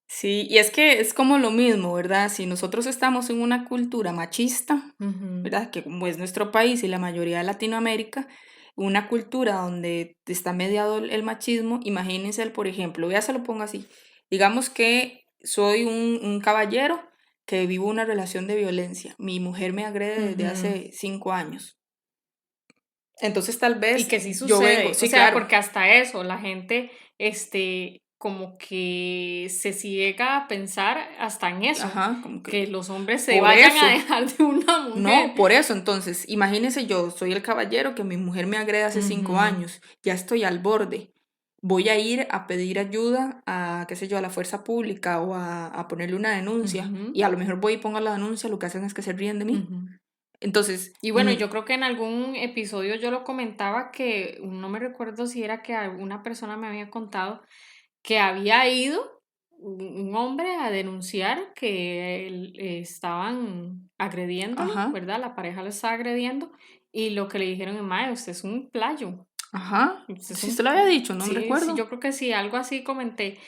Sí, y es que es como lo mismo, ¿verdad? Si nosotros estamos en una cultura machista, Ujú, ¿verdad? Que como es nuestro país y la mayoría de Latinoamérica, una cultura donde está mediado el machismo, imagínense, por ejemplo, ya se lo pongo así, digamos que soy un caballero que vivo una relación de violencia, mi mujer me agrede desde ujú. hace 5 años, entonces tal Y vez que sí yo vengo, sucede, o sí, sea, claro, porque hasta eso, la gente, como que se ciega a pensar hasta en eso, ajá, como que que los hombres se por vayan a eso. dejar de una No, mujer. por eso, entonces, imagínese yo, soy el caballero que mi mujer me agrede hace 5 años, ya estoy al borde. Voy a ir a pedir ayuda a, qué sé yo, a la fuerza pública o a ponerle una Ujú, denuncia. ujú, Y a lo mejor voy y pongo la denuncia, lo que hacen es que se ríen de mí. ujú. Entonces, Y bueno, yo creo que en algún episodio yo lo comentaba que no me recuerdo si era que alguna persona me había contado que había ido un hombre a denunciar que estaban agrediéndolo, ajá, ¿verdad? La pareja lo estaba agrediendo y lo que le dijeron es, mae, usted es un playo. ajá, Usted es si un... usted lo había dicho, no me Sí, sí, recuerdo. yo creo que sí, algo así comenté.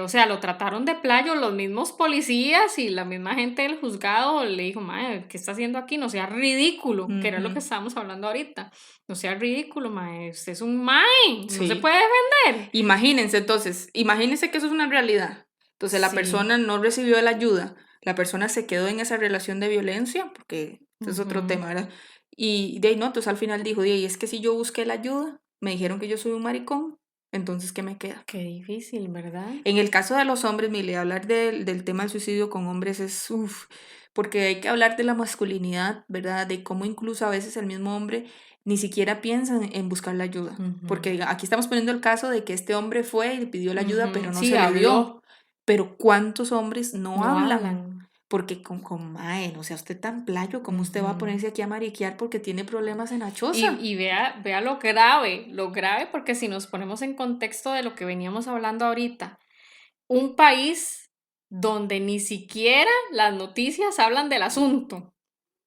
O sea, lo trataron de playo los mismos policías y la misma gente del juzgado le dijo, mae, ¿qué está haciendo aquí? No sea ridículo, que era lo que Ujú, estábamos hablando ahorita. No sea ridículo, mae, usted es un mae, no se sí. puede defender. Imagínense entonces, imagínense que eso es una realidad. Entonces la Sí. persona no recibió la ayuda, la persona se quedó en esa relación de violencia, porque ese es otro Ujú. tema, ¿verdad? Y de ahí no, entonces al final dijo, de ahí es que si yo busqué la ayuda, me dijeron que yo soy un maricón, entonces ¿qué me queda? Qué difícil, ¿verdad? En el caso de los hombres, Mile, hablar del tema del suicidio con hombres es, porque hay que hablar de la masculinidad, ¿verdad? De cómo incluso a veces el mismo hombre ni siquiera piensa en buscar la ayuda. Ujú, Porque aquí estamos poniendo el caso de que este hombre fue y pidió la ayuda, ujú. pero no Sí, se le dio. habló, Pero ¿cuántos hombres no no hablan? hablan. Porque mae, no sea usted tan playo, ¿cómo usted va a Ujú. ponerse aquí a mariquear porque tiene problemas en la Y, choza? y vea lo grave, porque si nos ponemos en contexto de lo que veníamos hablando ahorita, un país donde ni siquiera las noticias hablan del asunto,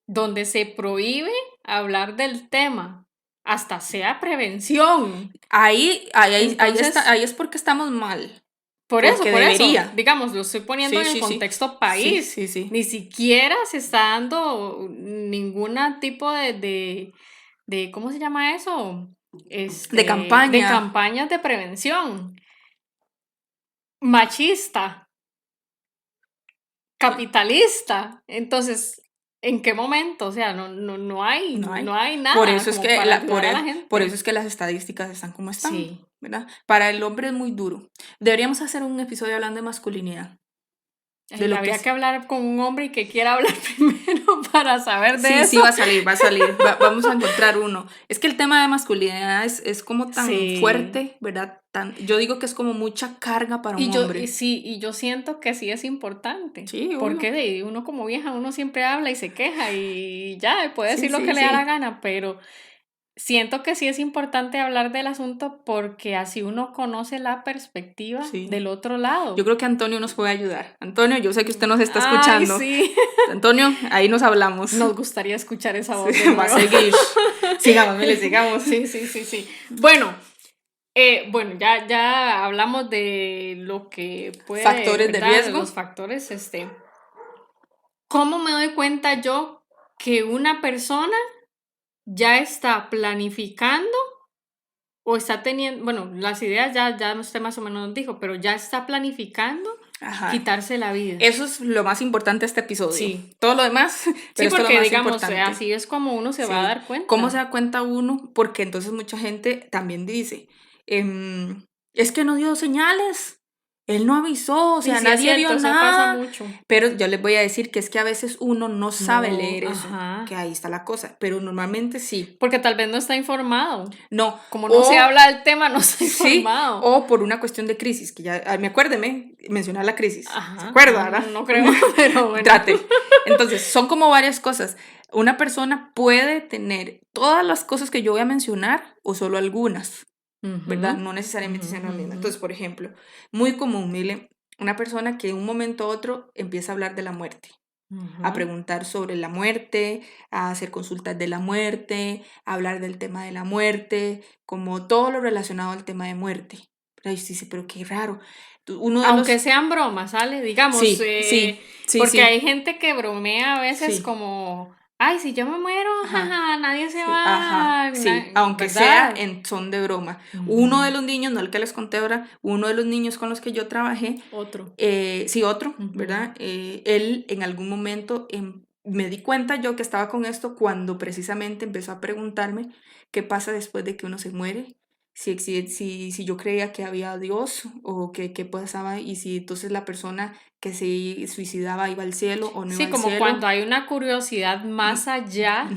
donde se prohíbe hablar del tema, hasta sea prevención. Ahí está, Entonces, ahí es porque estamos mal. Porque por eso, debería. digamos, lo estoy poniendo Sí, en el sí, sí. contexto Sí, país. sí, sí. Ni siquiera se está dando ningún tipo de, ¿cómo se llama eso? De De campaña. campañas de prevención. Machista, capitalista. Entonces, ¿en qué momento? O sea, No hay. no hay Por nada eso es como que para ayudar a la por eso gente. es que las estadísticas están como están, Sí. ¿verdad? Para el hombre es muy duro. Deberíamos hacer un episodio hablando de masculinidad, de Ay, lo que habría es. que hablar con un hombre y que quiera hablar primero para saber de Sí, sí, eso. va a salir, va a salir. Vamos a encontrar uno. Es que el tema de masculinidad es como tan Sí. fuerte, ¿verdad? Yo digo que es como mucha carga para un hombre. Y yo siento que sí es importante. Sí, Porque obvio. uno como vieja, uno siempre habla y se queja y ya, puede Sí, decir lo que sí, le da la sí. gana, pero siento que sí es importante hablar del asunto porque así uno conoce la perspectiva Sí. del otro Yo lado. creo que Antonio nos puede ayudar. Antonio, yo sé que usted nos está Ay, escuchando. sí. Antonio, ahí nos hablamos. Nos gustaría escuchar esa Sí, voz de va a nuevo. seguir. Sigamos, Mile, sigamos. Sí, sí, sí, sí. Bueno, ya hablamos de lo que puede, Factores de ¿verdad? De riesgo. los factores, ¿Cómo me doy cuenta yo que una persona ya está planificando o está teniendo, bueno, las ideas ya usted más o menos nos dijo, pero ya está planificando Ajá. quitarse la vida. Eso es lo más importante de este episodio. Sí. Todo lo demás, pero Sí, esto es lo porque más digamos, importante. así es como uno se va a Sí. dar cuenta. ¿Cómo se da cuenta uno? Porque entonces mucha gente también dice, es que no dio señales, él no avisó, o Sí, sea, sí, es nadie cierto, vio eso nada. pasa mucho. Pero yo les voy a decir que es que a veces uno no sabe No, leer eso, ajá. que ahí está la cosa, pero normalmente sí. Porque tal vez no está informado. No. Como no se habla del tema, no está Sí, informado. o por una cuestión de crisis, que ya, acuérdeme mencionar la crisis. Ajá. ¿Se acuerda, verdad? No creo, pero bueno. Trate. Entonces, son como varias cosas. Una persona puede tener todas las cosas que yo voy a mencionar o solo algunas, ¿verdad? No necesariamente sean las mismas. Entonces, por ejemplo, muy común, mire, una persona que de un momento a otro empieza a hablar de la muerte, a preguntar sobre la muerte, a hacer consultas de la muerte, a hablar del tema de la muerte, como todo lo relacionado al tema de muerte. Pero ahí sí, pero qué raro. Uno de Aunque los... sean bromas, ¿sale? Digamos, Sí, sí, sí, porque sí. hay gente que bromea a veces Sí. como, ay, si yo me muero, Ajá. jaja, nadie se Sí, va. ajá, sí, aunque ¿verdad? sea en son de broma. Uno de los niños, no el que les conté ahora, uno de los niños con los que yo trabajé, Otro. sí, otro, ¿verdad? Él en algún momento me di cuenta yo que estaba con esto cuando precisamente empezó a preguntarme qué pasa después de que uno se muere, si yo creía que había Dios o qué pasaba y si entonces la persona que se suicidaba iba al cielo o no Sí, iba al como cielo. cuando hay una curiosidad más allá,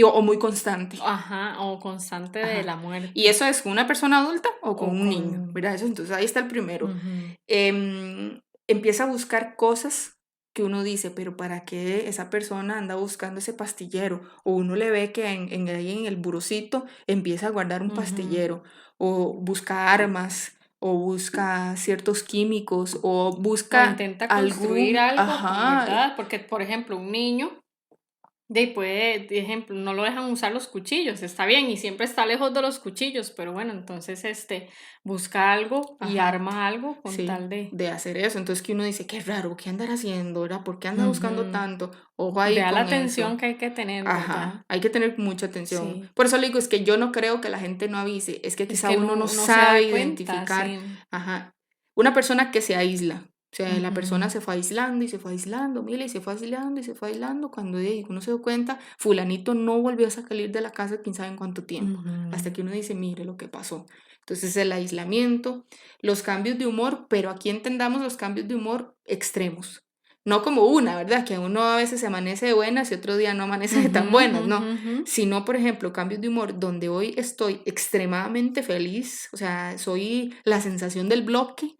O muy constante. ajá, o constante de la muerte. Y eso es con una persona adulta o con O un con- niño, ¿verdad? Eso, entonces ahí está el primero. Ujú. Empieza a buscar cosas que uno dice, pero ¿para qué esa persona anda buscando ese pastillero? O uno le ve que ahí en el burocito empieza a guardar un pastillero, o busca armas, o busca ciertos químicos, o O busca intenta construir algo, Ajá, ¿verdad? Porque, por ejemplo, un niño puede, de ejemplo, no lo dejan usar los cuchillos, está bien, y siempre está lejos de los cuchillos, pero bueno, entonces busca algo y Ajá. arma algo con Sí, tal de... de hacer eso. Entonces que uno dice, qué raro, ¿qué andará haciendo, verdad? ¿Por qué anda buscando Ujú. tanto? Ojo ahí Vea la con atención eso. que hay que tener, Ajá, ¿verdad? hay que tener mucha atención. Sí. Por eso le digo, es que yo no creo que la gente no avise, es que Es quizá que uno no no se sabe da cuenta, identificar. sí. Ajá. Una persona que se aísla, o sea, la persona Ujú. se fue aislando y se fue aislando, mira, y se fue aislando y se fue aislando, cuando uno se dio cuenta, fulanito no volvió a salir de la casa quién sabe en cuánto tiempo, hasta que uno dice, mire lo que pasó. Entonces el aislamiento, los cambios de humor, pero aquí entendamos los cambios de humor extremos. No como una, ¿verdad? Que uno a veces se amanece de buenas y otro día no amanece de tan buenas, no. Sino, por ejemplo, cambios de humor donde hoy estoy extremadamente feliz, o sea, soy la sensación del bloque,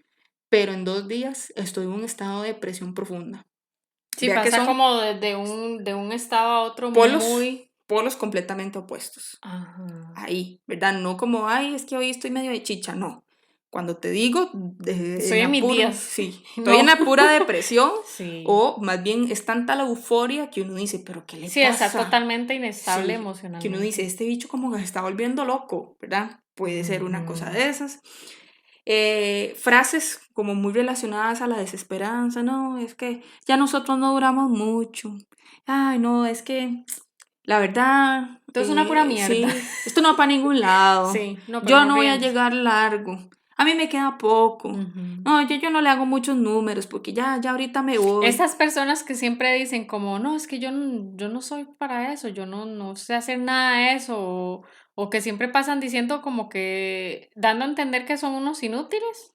pero en 2 días estoy en un estado de depresión profunda. Sí, Vea que pasa son como de un estado a otro polos, muy... polos completamente opuestos. Ajá. Ahí, ¿verdad? No como, ay, es que hoy estoy medio de chicha, no. Cuando te digo, Estoy en mis días. sí, No. estoy en la pura depresión, Sí. o más bien es tanta la euforia que uno dice, pero ¿qué le Sí, pasa? está totalmente inestable Sí, emocionalmente. que uno dice, este bicho como que se está volviendo loco, ¿verdad? Puede ser una cosa de esas. Frases como muy relacionadas a la desesperanza, no, es que ya nosotros no duramos mucho. Ay, no, es que la verdad, Esto es una pura mierda. sí, esto no va para ningún lado. Sí, no, pero Yo no no voy a ríense. llegar largo. A mí me queda poco. No, yo no le hago muchos números porque ya ahorita me voy. Estas personas que siempre dicen como, no, es que yo no soy para eso, yo no sé hacer nada de eso, o que siempre pasan diciendo como que, dando a entender que son unos inútiles.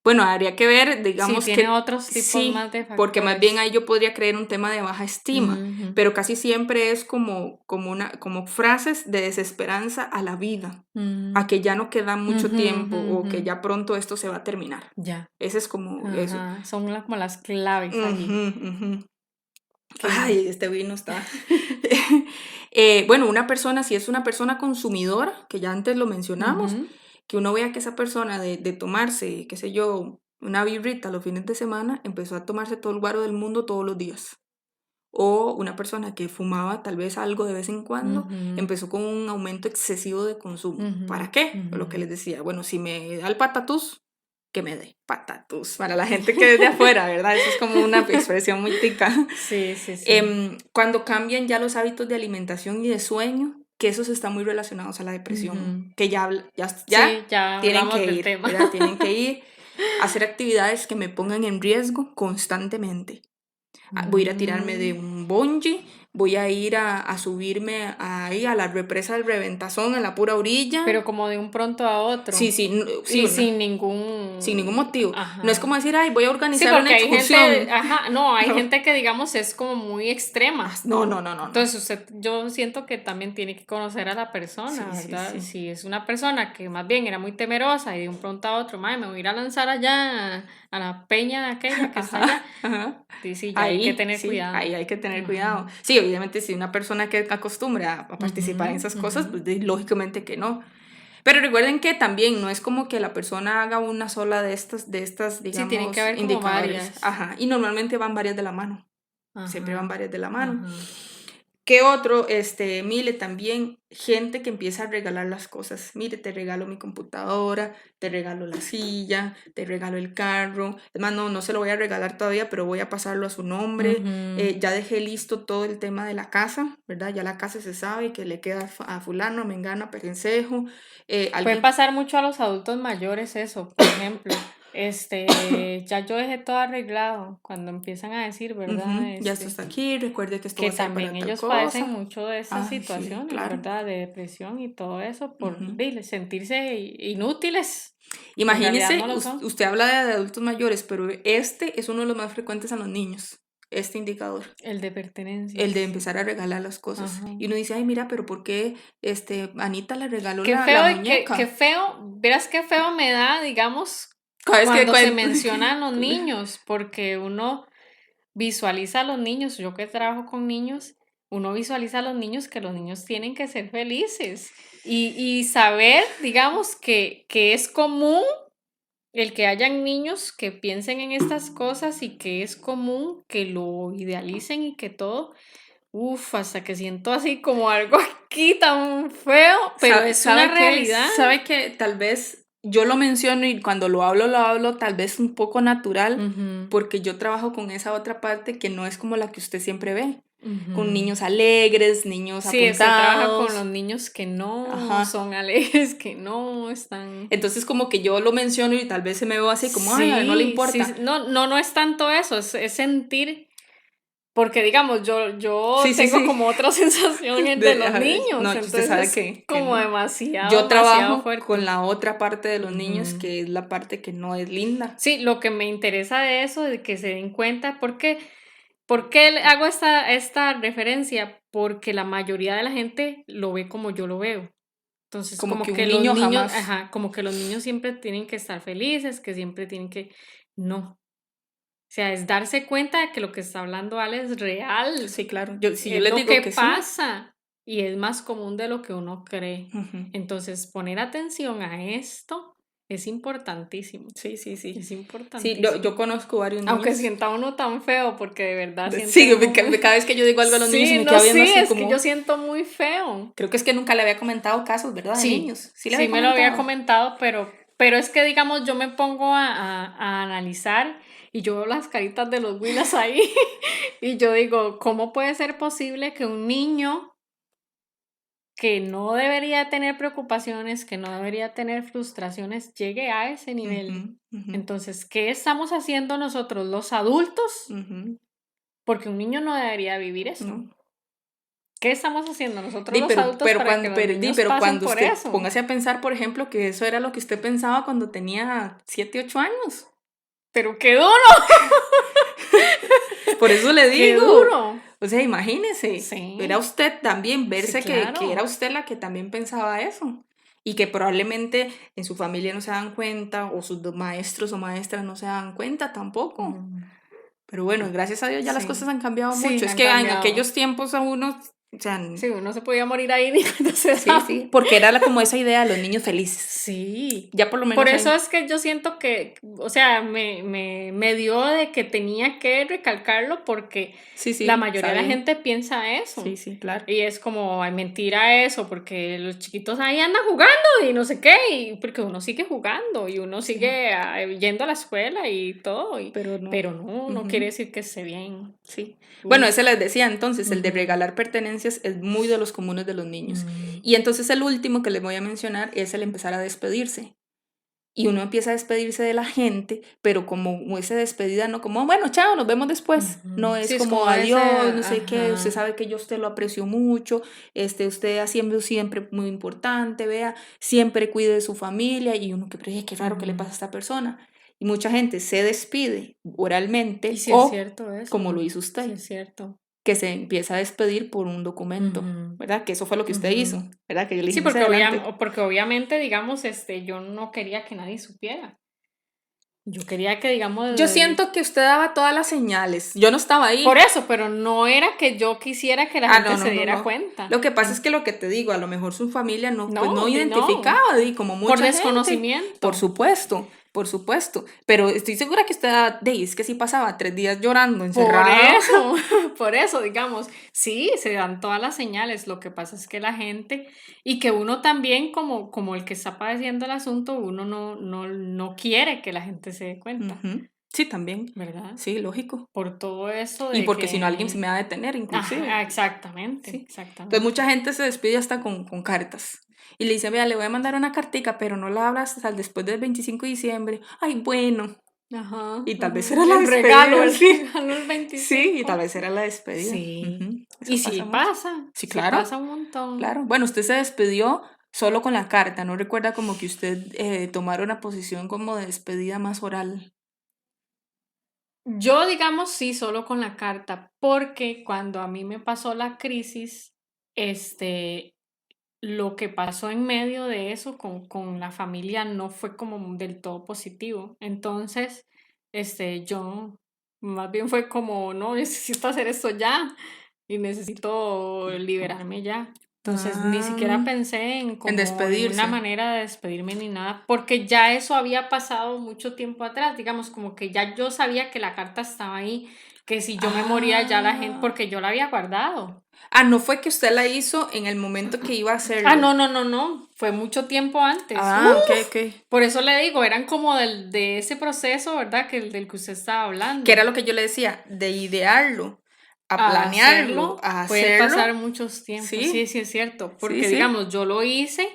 Bueno, habría que ver, digamos Sí, que tiene otros tipos sí, más de factores. porque más bien ahí yo podría creer un tema de baja estima, pero casi siempre es como frases de desesperanza a la vida, a que ya no queda mucho tiempo o que ya pronto esto se va a terminar. Ya. Ese es como eso. Son como las claves allí. Ay, este vino está. Bueno, una persona, si es una persona consumidora, que ya antes lo mencionamos, que uno vea que esa persona de tomarse, qué sé yo, una birrita los fines de semana, empezó a tomarse todo el guaro del mundo todos los días. O una persona que fumaba tal vez algo de vez en cuando, empezó con un aumento excesivo de consumo. ¿Para qué? Lo que les decía, bueno, si me da el patatús, que me dé patatús. Para la gente que es de afuera, ¿verdad? Eso es como una expresión muy tica. Sí. Cuando cambian ya los hábitos de alimentación y de sueño, que esos están muy relacionados a la depresión, que ya Sí, ya tienen hablamos que del ir, tema. ¿verdad? Tienen que ir. hacer actividades que me pongan en riesgo constantemente. Voy a ir a tirarme de un bungee, voy a ir a subirme ahí a la represa del Reventazón en la pura orilla. Pero como de un pronto a otro. Sí, y sin ningún motivo. Ajá. No es como decir, ay, voy a Sí, organizar porque una hay excursión. gente, hay gente que digamos es como muy extrema. No. Entonces yo siento que también tiene que conocer a la persona, Sí, ¿verdad? sí. Si es una persona que más bien era muy temerosa y de un pronto a otro, me voy a ir a lanzar allá a la peña aquella que está allá. Ajá. Sí, ya hay que tener cuidado. Ahí hay que tener cuidado. Sí, obviamente si una persona que acostumbra a participar en esas cosas, pues lógicamente que no. Pero recuerden que también no es como que la persona haga una sola de estas digamos, tienen que haber como indicadores. varias. Ajá, y normalmente van varias de la mano. Ajá. Siempre van varias de la mano. Ajá. ¿Qué otro? Mire, también gente que empieza a regalar las cosas. Mire, te regalo mi computadora, te regalo la silla, te regalo el carro. Además, no se lo voy a regalar todavía, pero voy a pasarlo a su nombre. Ya dejé listo todo el tema de la casa, ¿verdad? Ya la casa se sabe que le queda a fulano, a mengana, perencejo. Puede pasar mucho a los adultos mayores eso, por ejemplo. Ya yo dejé todo arreglado cuando empiezan a decir, ¿verdad? Ya esto está aquí, recuerde que esto que va a ser también para tal ellos cosa. padecen mucho de esas Sí, situaciones, claro. ¿verdad? De depresión y todo eso por sentirse inútiles. Imagínese, no lo son. usted habla de adultos mayores, pero este es uno de los más frecuentes en los niños, este indicador. El de pertenencia. El de empezar a regalar las cosas. Ajá. Y uno dice, ay, mira, pero ¿por qué Anita le regaló Qué la feo, muñeca? qué feo, verás qué feo me da, digamos, Cada vez cuando se mencionan los niños, porque uno visualiza a los niños, yo que trabajo con niños, uno visualiza a los niños que los niños tienen que ser felices y saber, digamos, que es común el que hayan niños que piensen en estas cosas y que es común que lo idealicen y que todo, hasta que siento así como algo aquí tan feo, pero es una realidad. ¿Sabe que tal vez yo lo menciono y cuando lo hablo tal vez un poco natural, porque yo trabajo con esa otra parte que no es como la que usted siempre ve? Con niños alegres, niños apuntados. Sí, se trabaja con los niños que no son alegres, que no están... Entonces como que yo lo menciono y tal vez se me veo así como, ay, no le importa. Sí. No es tanto eso, es sentir... Porque digamos, yo tengo como otra sensación de los niños, no, entonces usted sabe es que como no. Yo trabajo demasiado fuerte. con la otra parte de los niños, que es la parte que no es linda. Sí, lo que me interesa de eso, de que se den cuenta, ¿por qué hago esta referencia? Porque la mayoría de la gente lo ve como yo lo veo. Entonces, como que un niño los niños, jamás. como que los niños siempre tienen que estar felices, que siempre tienen que... No. O sea, es darse cuenta de que lo que está hablando Ale es real. Sí, claro. Yo les digo que pasa. Sí. Y es más común de lo que uno cree. Entonces, poner atención a esto es importantísimo. Sí. Es importantísimo. Sí, yo conozco varios niños. Aunque sienta uno tan feo, porque de verdad siento... Sí, cada vez que yo digo algo a los niños me queda viendo así es como... que yo siento muy feo. Creo que es que nunca le había comentado casos, ¿verdad? De niños. Sí, me lo había comentado, pero es que, digamos, yo me pongo a analizar y yo veo las caritas de los Willas ahí y yo digo, ¿cómo puede ser posible que un niño que no debería tener preocupaciones, que no debería tener frustraciones, llegue a ese nivel? Entonces, ¿qué estamos haciendo nosotros los adultos? Porque un niño no debería vivir eso. No. ¿Qué estamos haciendo nosotros los adultos para que los niños pasen cuando por usted eso? Póngase a pensar, por ejemplo, que eso era lo que usted pensaba cuando tenía 7, 8 años. ¡Pero qué duro! Por eso le digo. ¡Qué duro! O sea, imagínese. Sí. Era usted también, verse claro. que era usted la que también pensaba eso. Y que probablemente en su familia no se dan cuenta, o sus maestros o maestras no se dan cuenta tampoco. Pero bueno, gracias a Dios ya las cosas han cambiado mucho. Es que en aquellos tiempos a uno... O sea, sí, uno se podía morir ahí ni cuando se Sí, porque era como esa idea de los niños felices. Sí. Ya por lo menos... Por eso es que yo siento que, o sea, me dio de que tenía que recalcarlo porque la mayoría de la gente piensa eso. Sí, claro. Y es como, ay, mentira eso, porque los chiquitos ahí andan jugando y no sé qué, y porque uno sigue jugando y uno sigue yendo a la escuela y todo. Pero no quiere decir que esté bien. Sí. Bueno, ese les decía entonces, el de regalar pertenencias es muy de los comunes de los niños. Y entonces el último que les voy a mencionar es el empezar a despedirse. y uno empieza a despedirse de la gente, pero como esa despedida, no como, bueno, chao, nos vemos después. No es Sí, es como como adiós, ese, no sé qué, usted ajá. sabe que yo a usted lo aprecio mucho, usted haciendo siempre muy importante, vea, siempre cuide de su familia, y uno que, pero qué raro que le pasa a esta persona. Y mucha gente se despide Y oralmente sí es o cierto como lo eso, hizo sí usted, es cierto. que se empieza a despedir por un documento, Ujú, ¿verdad? Que eso fue lo que usted hizo, ujú. ¿verdad? Que yo le Sí, dije más adelante. porque obviamente, digamos, yo no quería que nadie supiera. Yo quería que, digamos, Yo siento que usted daba todas las señales. Yo no estaba por ahí. eso, pero no era que yo quisiera que la Ah, gente no, se no, no, diera no. Lo cuenta. que pasa es que lo que te digo, a lo mejor su familia no, pues no No, no, identificaba, como por mucha gente. desconocimiento. Por supuesto. Pero estoy segura que usted, es que sí pasaba 3 días llorando, Por encerrado. eso, por eso, digamos, sí, se dan todas las señales. Lo que pasa es que la gente, y que uno también, como el que está padeciendo el asunto, uno no quiere que la gente se dé cuenta, Ujú. Sí, también. ¿verdad? Sí, lógico. Por todo eso Y de porque si no alguien se que... me va a detener, inclusive. Ajá, exactamente, Sí. Entonces exactamente. mucha gente se despide hasta con cartas. Y le dice, vea, le voy a mandar una cartica, pero no la hablas hasta después del 25 de diciembre. Ay, bueno. Ajá, Y tal vez ajá. era la El regalo, despedida, el sí. regalo el Sí, y tal 25. vez era la despedida. Sí. Ujú. Y Eso pasa mucho. Sí, sí claro, pasa un montón. claro. Bueno, usted se despidió solo con la carta, ¿no recuerda como que usted tomara una posición como de despedida más oral? Yo, digamos, sí, solo con la carta, porque cuando a mí me pasó la crisis, este, lo que pasó en medio de eso con la familia no fue como del todo positivo. Entonces, yo más bien fue como, no, necesito hacer esto ya y necesito liberarme ya. Entonces, ni siquiera Ah, pensé en en una despedirse. manera de despedirme ni nada, porque ya eso había pasado mucho tiempo atrás, digamos, como que ya yo sabía que la carta estaba ahí, que si yo me moría ya la gente, Ah. porque yo la había guardado. Ah, no fue que usted la hizo en el momento que iba a Ah, hacerlo. no, no, no, no. Fue mucho tiempo antes. Ah, ok, ok. Por eso le digo, eran como de ese proceso, ¿verdad? Del que usted estaba Que era hablando. lo que yo le decía, de idearlo, a A planearlo, hacerlo, a puede pasar hacerlo. muchos tiempos. Sí, Sí, sí es cierto. sí, Porque, sí. digamos, yo lo hice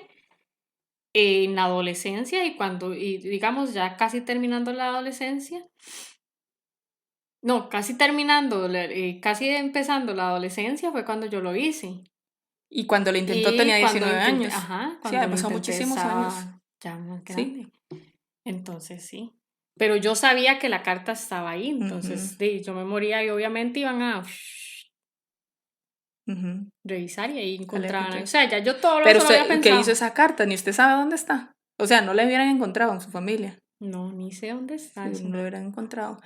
en la adolescencia y digamos, ya casi terminando la adolescencia. No, casi terminando, casi empezando la adolescencia fue cuando yo lo hice. Y cuando lo intentó Y tenía 19 años. Sí, cuando había lo pasado intenté muchísimos años. estaba ya más Sí. grande. Entonces sí. Pero yo sabía que la carta estaba ahí, Ujú, entonces yo me moría y obviamente iban a ujú. revisar y ahí Dale, encontraban algo. O encontré. sea, ya yo todo Pero eso lo había usted, ¿qué hizo pensado. esa carta? Ni usted sabe dónde está. O sea, no la hubieran encontrado en su familia. No, ni sé dónde está Sí, no eso. lo hubieran encontrado.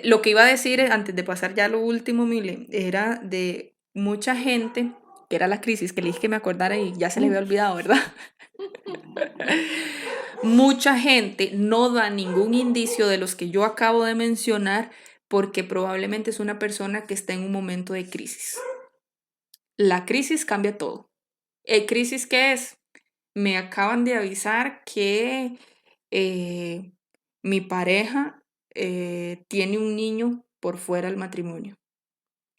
Lo que iba a decir antes de pasar ya a lo último, Mile, era de mucha gente, que era la crisis, que le dije que me acordara y ya se le había olvidado, ¿verdad? Mucha gente no da ningún indicio de los que yo acabo de mencionar porque probablemente es una persona que está en un momento de crisis. La crisis cambia todo. ¿Crisis qué es? Me acaban de avisar que eh, mi pareja tiene un niño por fuera del matrimonio.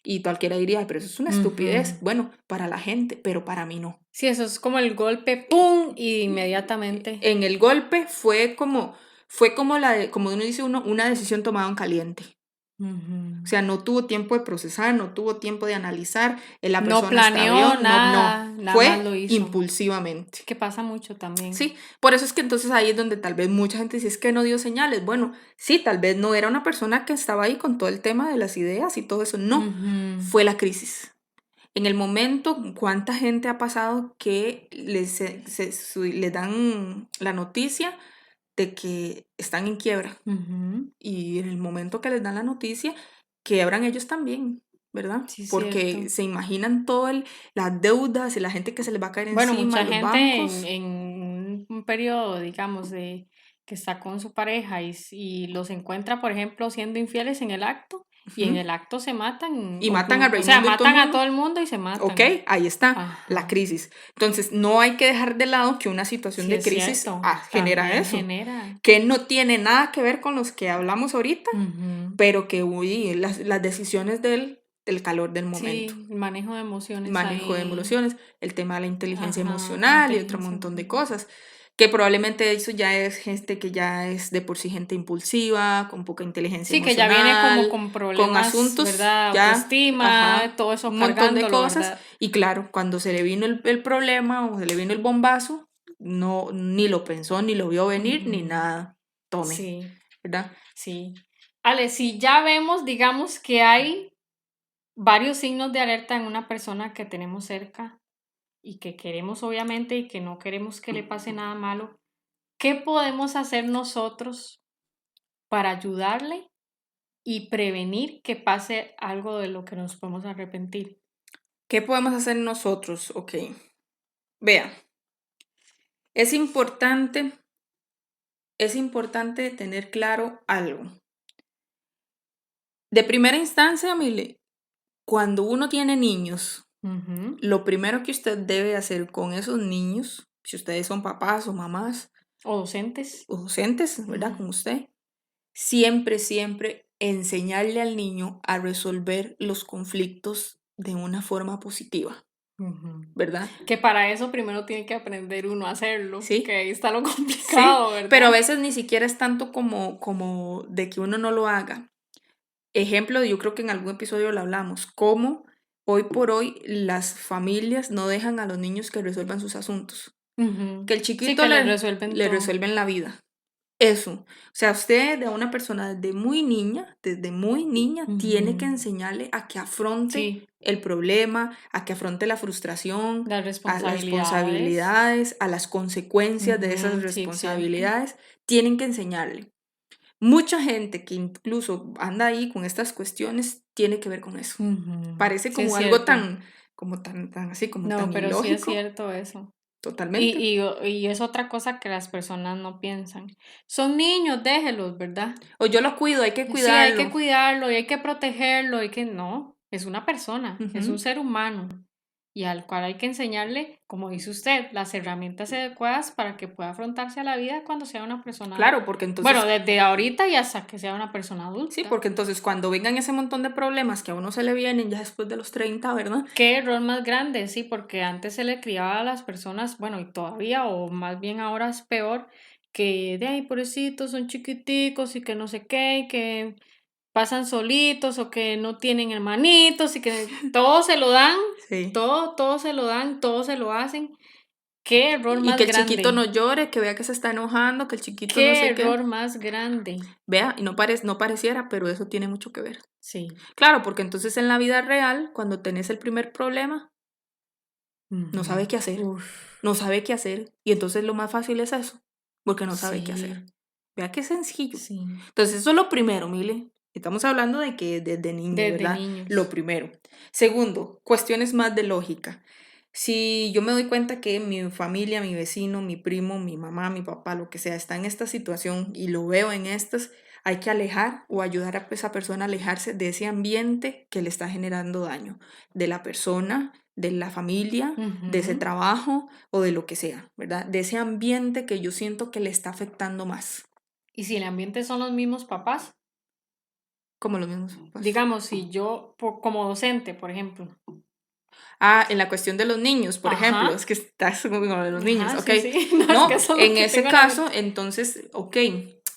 Y cualquiera diría, "Ay, pero eso es una estupidez". Ujú. Bueno, para la gente, pero para mí no. Sí, eso es como el golpe, ¡pum! Y inmediatamente. En el golpe fue como como uno dice uno, una decisión tomada en caliente. O Ujú. sea, no tuvo tiempo de procesar, no tuvo tiempo de analizar, la No persona está planeó bien, no, nada, no, nada más fue lo hizo. impulsivamente. Que pasa mucho también. Sí, por eso es que entonces ahí es donde tal vez mucha gente dice, es que no dio señales. Bueno, sí, tal vez no era una persona que estaba ahí con todo el tema de las ideas y todo eso. No, Ujú. fue la crisis. En el momento, ¿cuánta gente ha pasado que les dan la noticia de que están en quiebra? Ujú. Y en el momento que les dan la noticia, quiebran ellos también, ¿verdad? Sí, Porque cierto. se imaginan las deudas y la gente que se les va a caer Bueno, encima, mucha los gente bancos. en un periodo, digamos, de que está con su pareja y los encuentra, por ejemplo, siendo infieles en el acto, y en Ujú. el acto se matan, Y matan a o sea, Raimundo y todo el matan a mundo. todo el mundo y se Ok, matan. ahí está la Ajá. crisis. Entonces, no hay que dejar de lado que una situación Sí, de es crisis cierto. genera También eso, genera. que no tiene nada que ver con los que hablamos ahorita, Ujú. pero que las decisiones del calor del momento, Sí, manejo de emociones manejo de ahí. emociones, el tema de la inteligencia Ajá, emocional y otro inteligencia montón de emocional. cosas. Que probablemente eso ya es gente que ya es de por sí gente impulsiva, con poca inteligencia Sí, que ya viene como emocional, con con problemas, asuntos ¿verdad? ya, Autoestima, ajá, todo eso un montón de cargándolo, cosas. ¿verdad? Y claro, cuando se le vino el problema o se le vino el bombazo, no, ni lo pensó, ni lo vio venir, ni Ujú. nada. Tome, Sí, ¿verdad? sí. Ale, si ya vemos, digamos que hay varios signos de alerta en una persona que tenemos cerca y que queremos obviamente y que no queremos que le pase nada malo, ¿qué podemos hacer nosotros para ayudarle y prevenir que pase algo de lo que nos podemos arrepentir? ¿Qué podemos hacer nosotros? Ok. Vea, es importante, es importante tener claro algo. De primera instancia, Mile, cuando uno tiene niños, Ujú, lo primero que usted debe hacer con esos niños, si ustedes son papás o mamás o docentes. o docentes, ¿verdad? Ujú, Con usted, siempre, siempre enseñarle al niño a resolver los conflictos de una forma positiva, ujú. ¿verdad? Que para eso primero tiene que aprender uno a hacerlo, que Sí, ahí está lo sí, complicado, pero a ¿verdad? veces ni siquiera es tanto como de que uno no lo haga. Ejemplo, yo creo que en algún episodio lo hablamos, cómo hoy por hoy las familias no dejan a los niños que resuelvan sus asuntos, Ujú. que el Sí, chiquito que les le, resuelven le todo. resuelven la vida. Eso. O sea, usted de una persona desde muy niña, tiene que Ujú. enseñarle a que afronte Sí, el problema, a que afronte la frustración, las a las responsabilidades. responsabilidades, a las consecuencias de esas Ujú, sí, cierto. responsabilidades. Tienen que enseñarle. Mucha gente que incluso anda ahí con estas cuestiones tiene que ver con eso. Ujú, Parece sí, es como algo cierto. tan así, como No, tan pero sí es ilógico, cierto eso. totalmente. Y es otra cosa que las personas no piensan. Son niños, déjelos, ¿verdad? O yo lo cuido, hay que Sí, hay que cuidarlo. cuidarlo y hay que protegerlo, hay que no, es una persona, es un Ujú. ser humano y al cual hay que enseñarle, como dice usted, las herramientas adecuadas para que pueda afrontarse a la vida cuando sea una persona, Claro, porque bueno, entonces, desde ahorita y hasta que sea una persona sí, adulta. porque entonces cuando vengan ese montón de problemas que a uno se le vienen ya después de los 30, ¿verdad? Qué error más grande, sí, porque antes se le criaba a las personas, bueno, y todavía, o más bien ahora es peor, que de ahí, pobrecitos, son chiquiticos y que no sé qué, y que pasan solitos o que no tienen hermanitos y que todo se lo dan, Sí. todo se lo dan, todo se lo hacen. Qué error Y que más el chiquito no grande, llore, que vea que se está enojando, que el chiquito no qué sé qué. error más grande. Vea, y no pareciera, pero eso tiene mucho que ver. Sí. Claro, porque entonces en la vida real, cuando tenés el primer problema, no sabe Ujú. qué hacer, Uf, no sabe qué hacer, y entonces lo más fácil es eso, porque no sabe qué hacer. sí, Vea qué sencillo. sí, Entonces eso es lo primero, Mile. Estamos hablando de que desde niños, desde ¿verdad? Lo niños. primero. Segundo, cuestiones más de lógica. Si yo me doy cuenta que mi familia, mi vecino, mi primo, mi mamá, mi papá, lo que sea, está en esta situación y lo veo en estas, hay que alejar o ayudar a esa persona a alejarse de ese ambiente que le está generando daño, de la persona, de la familia, de ese Ujú. trabajo o de lo que sea, ¿verdad? De ese ambiente que yo siento que le está afectando más, Y si el ambiente son los mismos papás, como los mismos papás. digamos, si yo como docente, por ejemplo. Ah, en la cuestión de los niños, por ejemplo, es Ajá, que estás como con lo de los niños, ajá, ok. sí, sí. No, es que No, eso es lo en que ese tengo en la caso, mente. entonces, ok,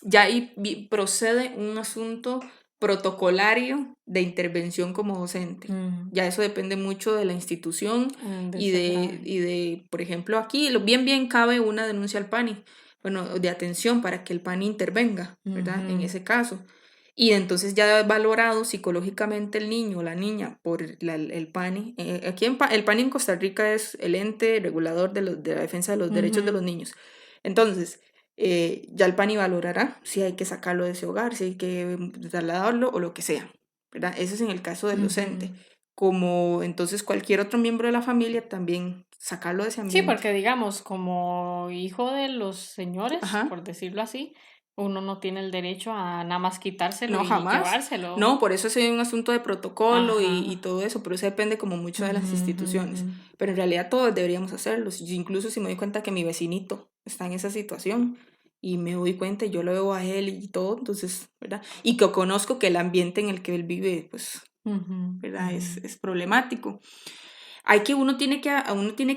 ya ahí procede un asunto protocolario de intervención como docente. Mm, Ya eso depende mucho de la institución de y ser de, grave. y de, por ejemplo, aquí bien cabe una denuncia al PANI, bueno, de atención para que el PANI intervenga, ¿verdad? En Ujú, ese caso. Y entonces ya valorado psicológicamente el niño o la niña por el PANI. Aquí el PANI en Costa Rica es el ente regulador de la defensa de los derechos de ujú, los niños. Entonces, ya el PANI valorará si hay que sacarlo de ese hogar, si hay que trasladarlo o lo que sea, ¿verdad? Ese es en el caso del docente. ujú. Como entonces cualquier otro miembro de la familia también sacarlo de ese Sí, ambiente. porque digamos, como hijo de los señores, Ajá. por decirlo así, uno no tiene el derecho a nada más quitárselo No, y jamás. llevárselo. No, por eso es un asunto de protocolo y Ajá. todo eso, pero eso depende como mucho de las Ujú, ujú, instituciones. ujú. Pero en realidad todos deberíamos hacerlo. Yo incluso si me doy cuenta que mi vecinito está en esa situación y me doy cuenta y yo lo veo a él y todo, entonces, ¿verdad? Y que conozco que el ambiente en el que él vive, pues, Ujú, ¿verdad? ujú. Es problemático. Uno tiene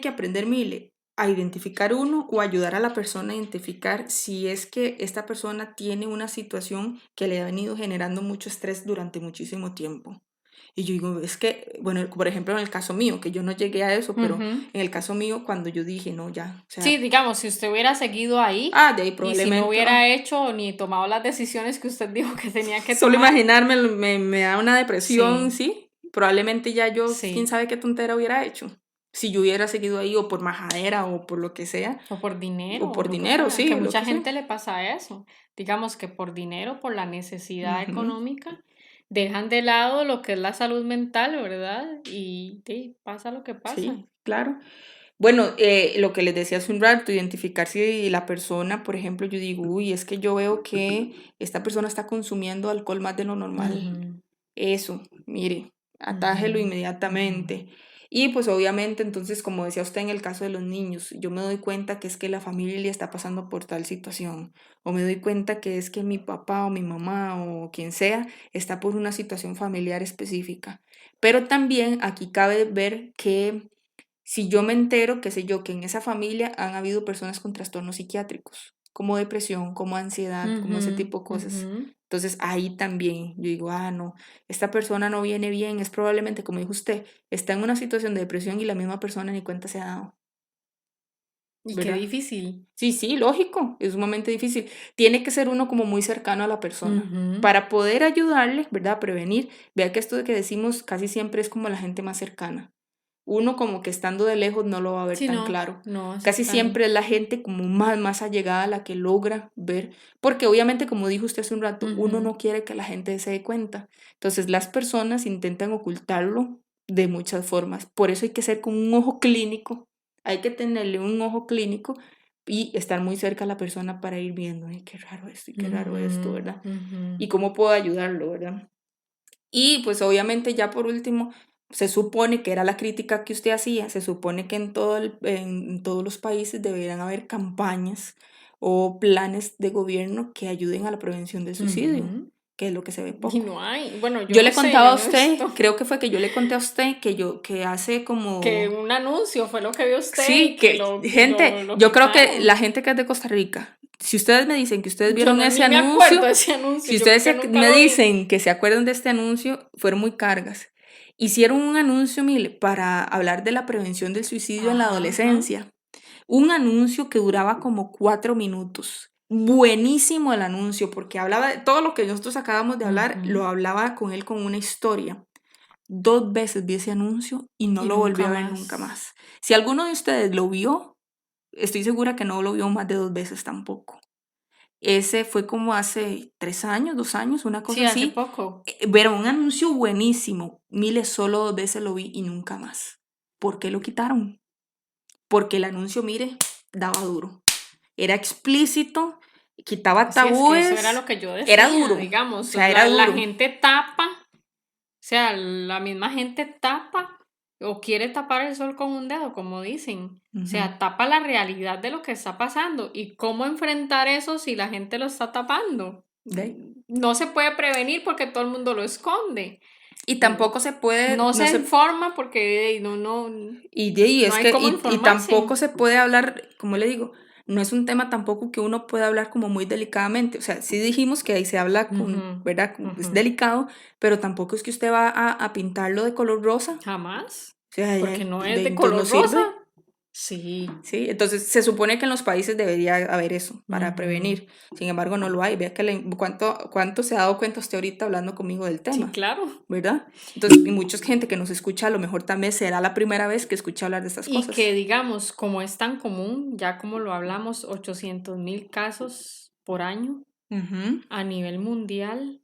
que aprender, Mile, a identificar uno o ayudar a la persona a identificar si es que esta persona tiene una situación que le ha venido generando mucho estrés durante muchísimo tiempo. Y yo digo, es que, bueno, por ejemplo, en el caso mío, que yo no llegué a eso, pero Ujú. en el caso mío, cuando yo dije, no, ya, o sea, Sí, digamos, si usted hubiera seguido ahí de ahí y si no probablemente, hubiera hecho ni tomado las decisiones que usted dijo que tenía que solo tomar. imaginarme me da una depresión, Sí, ¿sí? Probablemente ya yo, quién sí. sabe qué tontera hubiera hecho. Si yo hubiera seguido ahí o por majadera o por lo que sea, O por dinero, o o por lo que dinero, fuera. sí, Que o lo mucha que sea. gente le pasa eso. Digamos que por dinero, por la necesidad Ujú. económica, dejan de lado lo que es la salud mental, ¿verdad? Y sí, pasa lo que pasa. Sí, claro. Bueno, lo que les decía hace un rato, identificar si la persona, por ejemplo, yo digo, uy, es que yo veo que esta persona está consumiendo alcohol más de lo normal. Ujú, Eso, mire, atájelo ujú. inmediatamente. Y pues obviamente, entonces, como decía usted en el caso de los niños, yo me doy cuenta que es que la familia está pasando por tal situación, o me doy cuenta que es que mi papá o mi mamá o quien sea está por una situación familiar específica. Pero también aquí cabe ver que si yo me entero, qué sé yo, que en esa familia han habido personas con trastornos psiquiátricos, como depresión, como ansiedad, como ese Ujú, tipo de cosas. ujú. Entonces ahí también yo digo, no, esta persona no viene bien, es probablemente, como dijo usted, está en una situación de depresión y la misma persona ni cuenta se ha dado, Y qué ¿verdad? difícil. Sí, sí, lógico, es sumamente difícil. Tiene que ser uno como muy cercano a la persona Ujú. para poder ayudarle, ¿verdad? A prevenir. Vea que esto de que decimos casi siempre es como la gente más cercana. Uno como que estando de lejos no lo va a ver Sí, tan no, claro. no, Casi exactamente. siempre es la gente como más allegada a la que logra ver, porque obviamente como dijo usted hace un rato, uno Ujú. no quiere que la gente se dé cuenta. Entonces las personas intentan ocultarlo de muchas formas. Por eso hay que ser con un ojo clínico, hay que tenerle un ojo clínico y estar muy cerca a la persona para ir viendo, ay, qué raro esto y qué raro esto, Ujú, ¿verdad? ujú. Y cómo puedo ayudarlo, ¿verdad? Y pues obviamente ya por último, se supone que era la crítica que usted hacía, se supone que en todos los países deberían haber campañas o planes de gobierno que ayuden a la prevención del suicidio, Ujú. que es lo que se ve Y poco. no hay, bueno, yo Yo no le sé, contaba yo a no he usted, visto creo que fue que yo le conté a usted que hace que como, un anuncio fue lo que vio usted y sí, que que gente, lo yo creo que la quitaron. gente que es de Costa Rica, si ustedes me dicen que ustedes Yo vieron no ese ni me acuerdo anuncio, de ese anuncio, si yo ustedes porque nunca me lo vi. dicen que se acuerdan de este anuncio, fueron muy cargas. Hicieron un anuncio, mire, para hablar de la prevención del suicidio en la Ajá, ajá. adolescencia. Un anuncio que duraba como 4 minutos. Buenísimo el anuncio, porque hablaba de todo lo que nosotros acabamos de hablar, Ujú. lo hablaba con él con una historia. 2 veces vi ese anuncio y no Y lo volví nunca a ver nunca más. más. Si alguno de ustedes lo vio, estoy segura que no lo vio más de 2 veces tampoco. Ese fue como hace 3 años, 2 años, una cosa Sí, hace así. poco. Pero un anuncio buenísimo. Mile, solo 2 veces lo vi y nunca más. ¿Por qué lo quitaron? Porque el anuncio, mire, daba duro. Era explícito, quitaba Sí, es que eso era tabúes, lo que yo era decía, duro. O digamos, sea, era la duro. gente tapa, o sea, la misma gente tapa o quiere tapar el sol con un dedo, como dicen. O Ujú. sea, tapa la realidad de lo que está pasando y cómo enfrentar eso si la gente lo está tapando. ¿De ahí? No se puede prevenir porque todo el mundo lo esconde. Y Mm, tampoco se puede, No no se se, informa porque y de ahí no es hay que, cómo y tampoco informarse. se puede hablar, como le digo, no es un tema tampoco que uno pueda hablar como muy delicadamente. O sea, sí dijimos que ahí se habla Ujú, con, ¿verdad? Es ujú. delicado, pero tampoco es que usted va a pintarlo de color rosa. Jamás, O sea, porque no es de entonces no color rosa. sirve. Sí. Sí, entonces se supone que en los países debería haber eso para Ujú. prevenir. Sin embargo, no lo hay. Vea que cuánto se ha dado cuenta usted ahorita hablando conmigo del Sí, tema, claro. ¿verdad? Entonces, y mucha gente que nos escucha, a lo mejor también será la primera vez que escucha hablar de estas Y que cosas. digamos, como es tan común, ya como lo hablamos, 800.000 casos por año Ujú. a nivel mundial,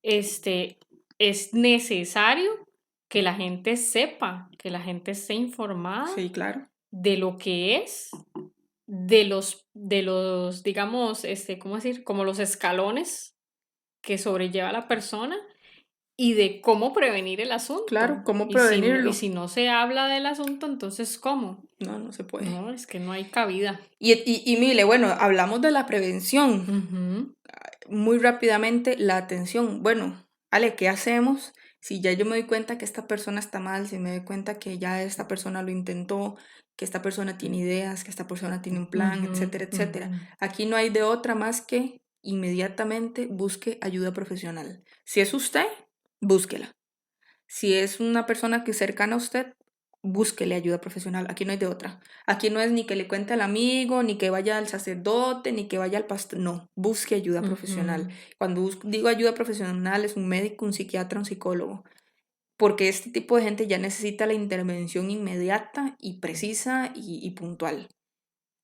este, es necesario que la gente sepa, que la gente esté informada Sí, claro. de lo que es, de los, digamos, ¿cómo decir? Como los escalones que sobrelleva la persona y de cómo prevenir el Claro, asunto. ¿cómo Y prevenirlo? si no se habla del asunto, entonces ¿cómo? No, no se puede. No, es que no hay cabida. Y mire, bueno, hablamos de la prevención. Ujú. Muy rápidamente, la atención. Bueno, Ale, ¿qué hacemos si ya yo me doy cuenta que esta persona está mal, si me doy cuenta que ya esta persona lo intentó? que esta persona tiene ideas, que esta persona tiene un plan, etcétera, etcétera. Aquí no hay de otra más que inmediatamente busque ayuda profesional. Si es usted, búsquela. Si es una persona que es cercana a usted, búsquele ayuda profesional. Aquí no hay de otra. Aquí no es ni que le cuente al amigo, ni que vaya al sacerdote, ni que vaya al pastor. No, busque ayuda profesional. Cuando digo ayuda profesional, es un médico, un psiquiatra, un psicólogo. Porque este tipo de gente ya necesita la intervención inmediata y precisa y puntual.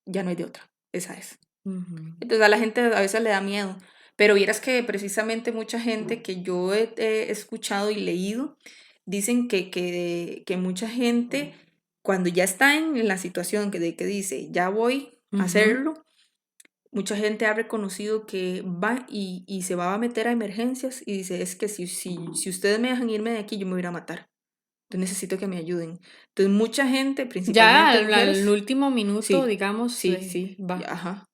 Ya no hay de otra. Esa es. Entonces a la gente a veces le da miedo. Pero vieras que precisamente mucha gente que yo he escuchado y leído, dicen que mucha gente, cuando ya está en la situación que dice, ya voy a hacerlo, mucha gente ha reconocido que va y se va a meter a emergencias y dice, es que si ustedes me dejan irme de aquí, yo me voy a ir a matar. Entonces necesito que me ayuden. Entonces mucha gente, principalmente ya al último minuto, digamos. Sí, va. Ajá.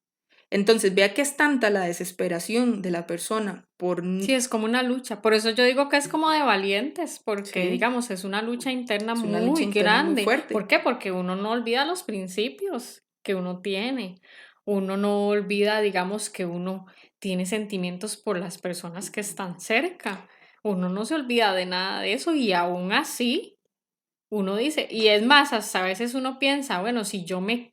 Entonces, vea que es tanta la desesperación de la persona por... Sí, es como una lucha. Por eso yo digo que es como de valientes, porque, digamos, es una lucha interna muy grande. Muy fuerte. ¿Por qué? Porque uno no olvida los principios que uno tiene. Uno no olvida, digamos, que uno tiene sentimientos por las personas que están cerca. Uno no se olvida de nada de eso y aún así uno dice, y es más, hasta a veces uno piensa, bueno, si yo me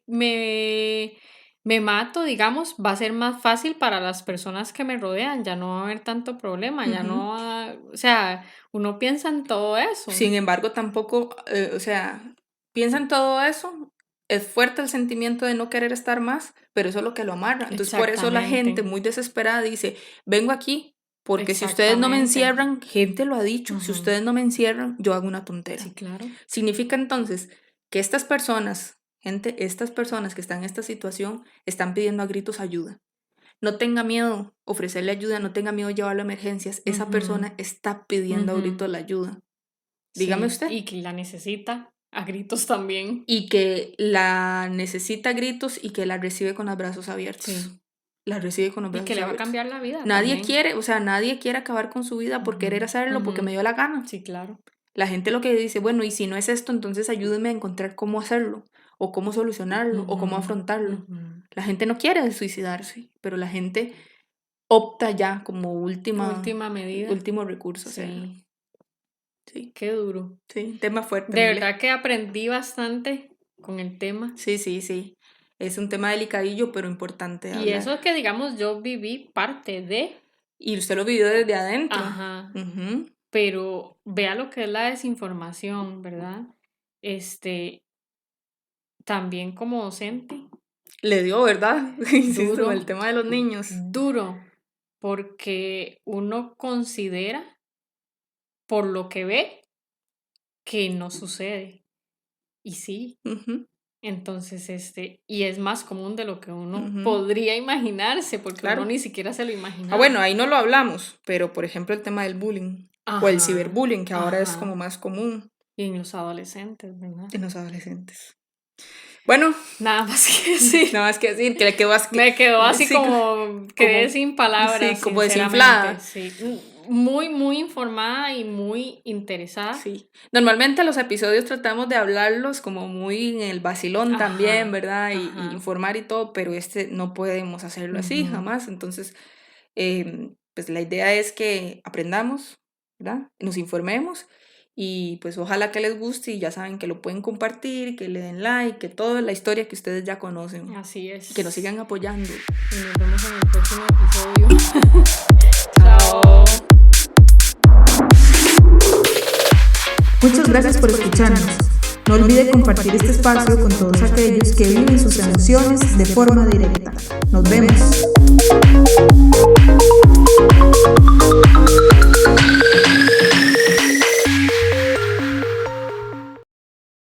mato, digamos, va a ser más fácil para las personas que me rodean, ya no va a haber tanto problema, ya no va, o sea, uno piensa en todo eso. Sin embargo, tampoco, piensa en todo eso, es fuerte el sentimiento de no querer estar más, pero eso es lo que lo amarra. Entonces, por eso la gente muy desesperada dice, vengo aquí, porque si ustedes no me encierran, gente lo ha dicho, si ustedes no me encierran, yo hago una tontera. Sí, claro. Significa entonces que estas personas que están en esta situación están pidiendo a gritos ayuda. No tenga miedo ofrecerle ayuda, no tenga miedo llevarlo a emergencias. Esa persona está pidiendo a gritos la ayuda. Dígame usted. Y que la necesita a gritos también. Y que la necesita a gritos y que la recibe con los brazos abiertos. Sí. La recibe con los brazos abiertos. Y que le va a cambiar la vida. Nadie quiere acabar con su vida por querer hacerlo, porque me dio la gana. Sí, claro. La gente lo que dice, bueno, y si no es esto, entonces ayúdenme a encontrar cómo hacerlo, o cómo solucionarlo, o cómo afrontarlo. La gente no quiere suicidarse, pero la gente opta ya como última medida. Último recurso. Sí. Sí. Qué duro. Sí, tema fuerte. De verdad que aprendí bastante con el tema. Sí. Es un tema delicadillo, pero importante. Y eso es que, digamos, yo viví parte de... Y usted lo vivió desde adentro. Ajá. Pero vea lo que es la desinformación, ¿verdad? También como docente. Le dio, ¿verdad? Duro. El tema de los niños. Duro, porque uno considera, por lo que ve, que no sucede. Y sí. Entonces, y es más común de lo que uno podría imaginarse, porque uno ni siquiera se lo imagina. Bueno, ahí no lo hablamos, pero por ejemplo el tema del bullying. O el ciberbullying, que ahora es como más común. Y en los adolescentes, ¿verdad? En los adolescentes. Bueno. Nada más que decir. Que le quedó así. Me quedó así como quedé sin palabras. Sí, como desinflada. Sí. Muy, muy informada y muy interesada. Sí. Normalmente los episodios tratamos de hablarlos como muy en el vacilón también, ¿verdad? Y informar y todo, pero no podemos hacerlo así jamás. Entonces, pues la idea es que aprendamos, ¿verdad? Nos informemos y pues ojalá que les guste y ya saben que lo pueden compartir, que le den like, que toda la historia que ustedes ya conocen. Así es. Que nos sigan apoyando. Y nos vemos en el próximo episodio. Chao. Muchas gracias por escucharnos. No olvide compartir este espacio con todos aquellos que viven sus emociones de forma directa.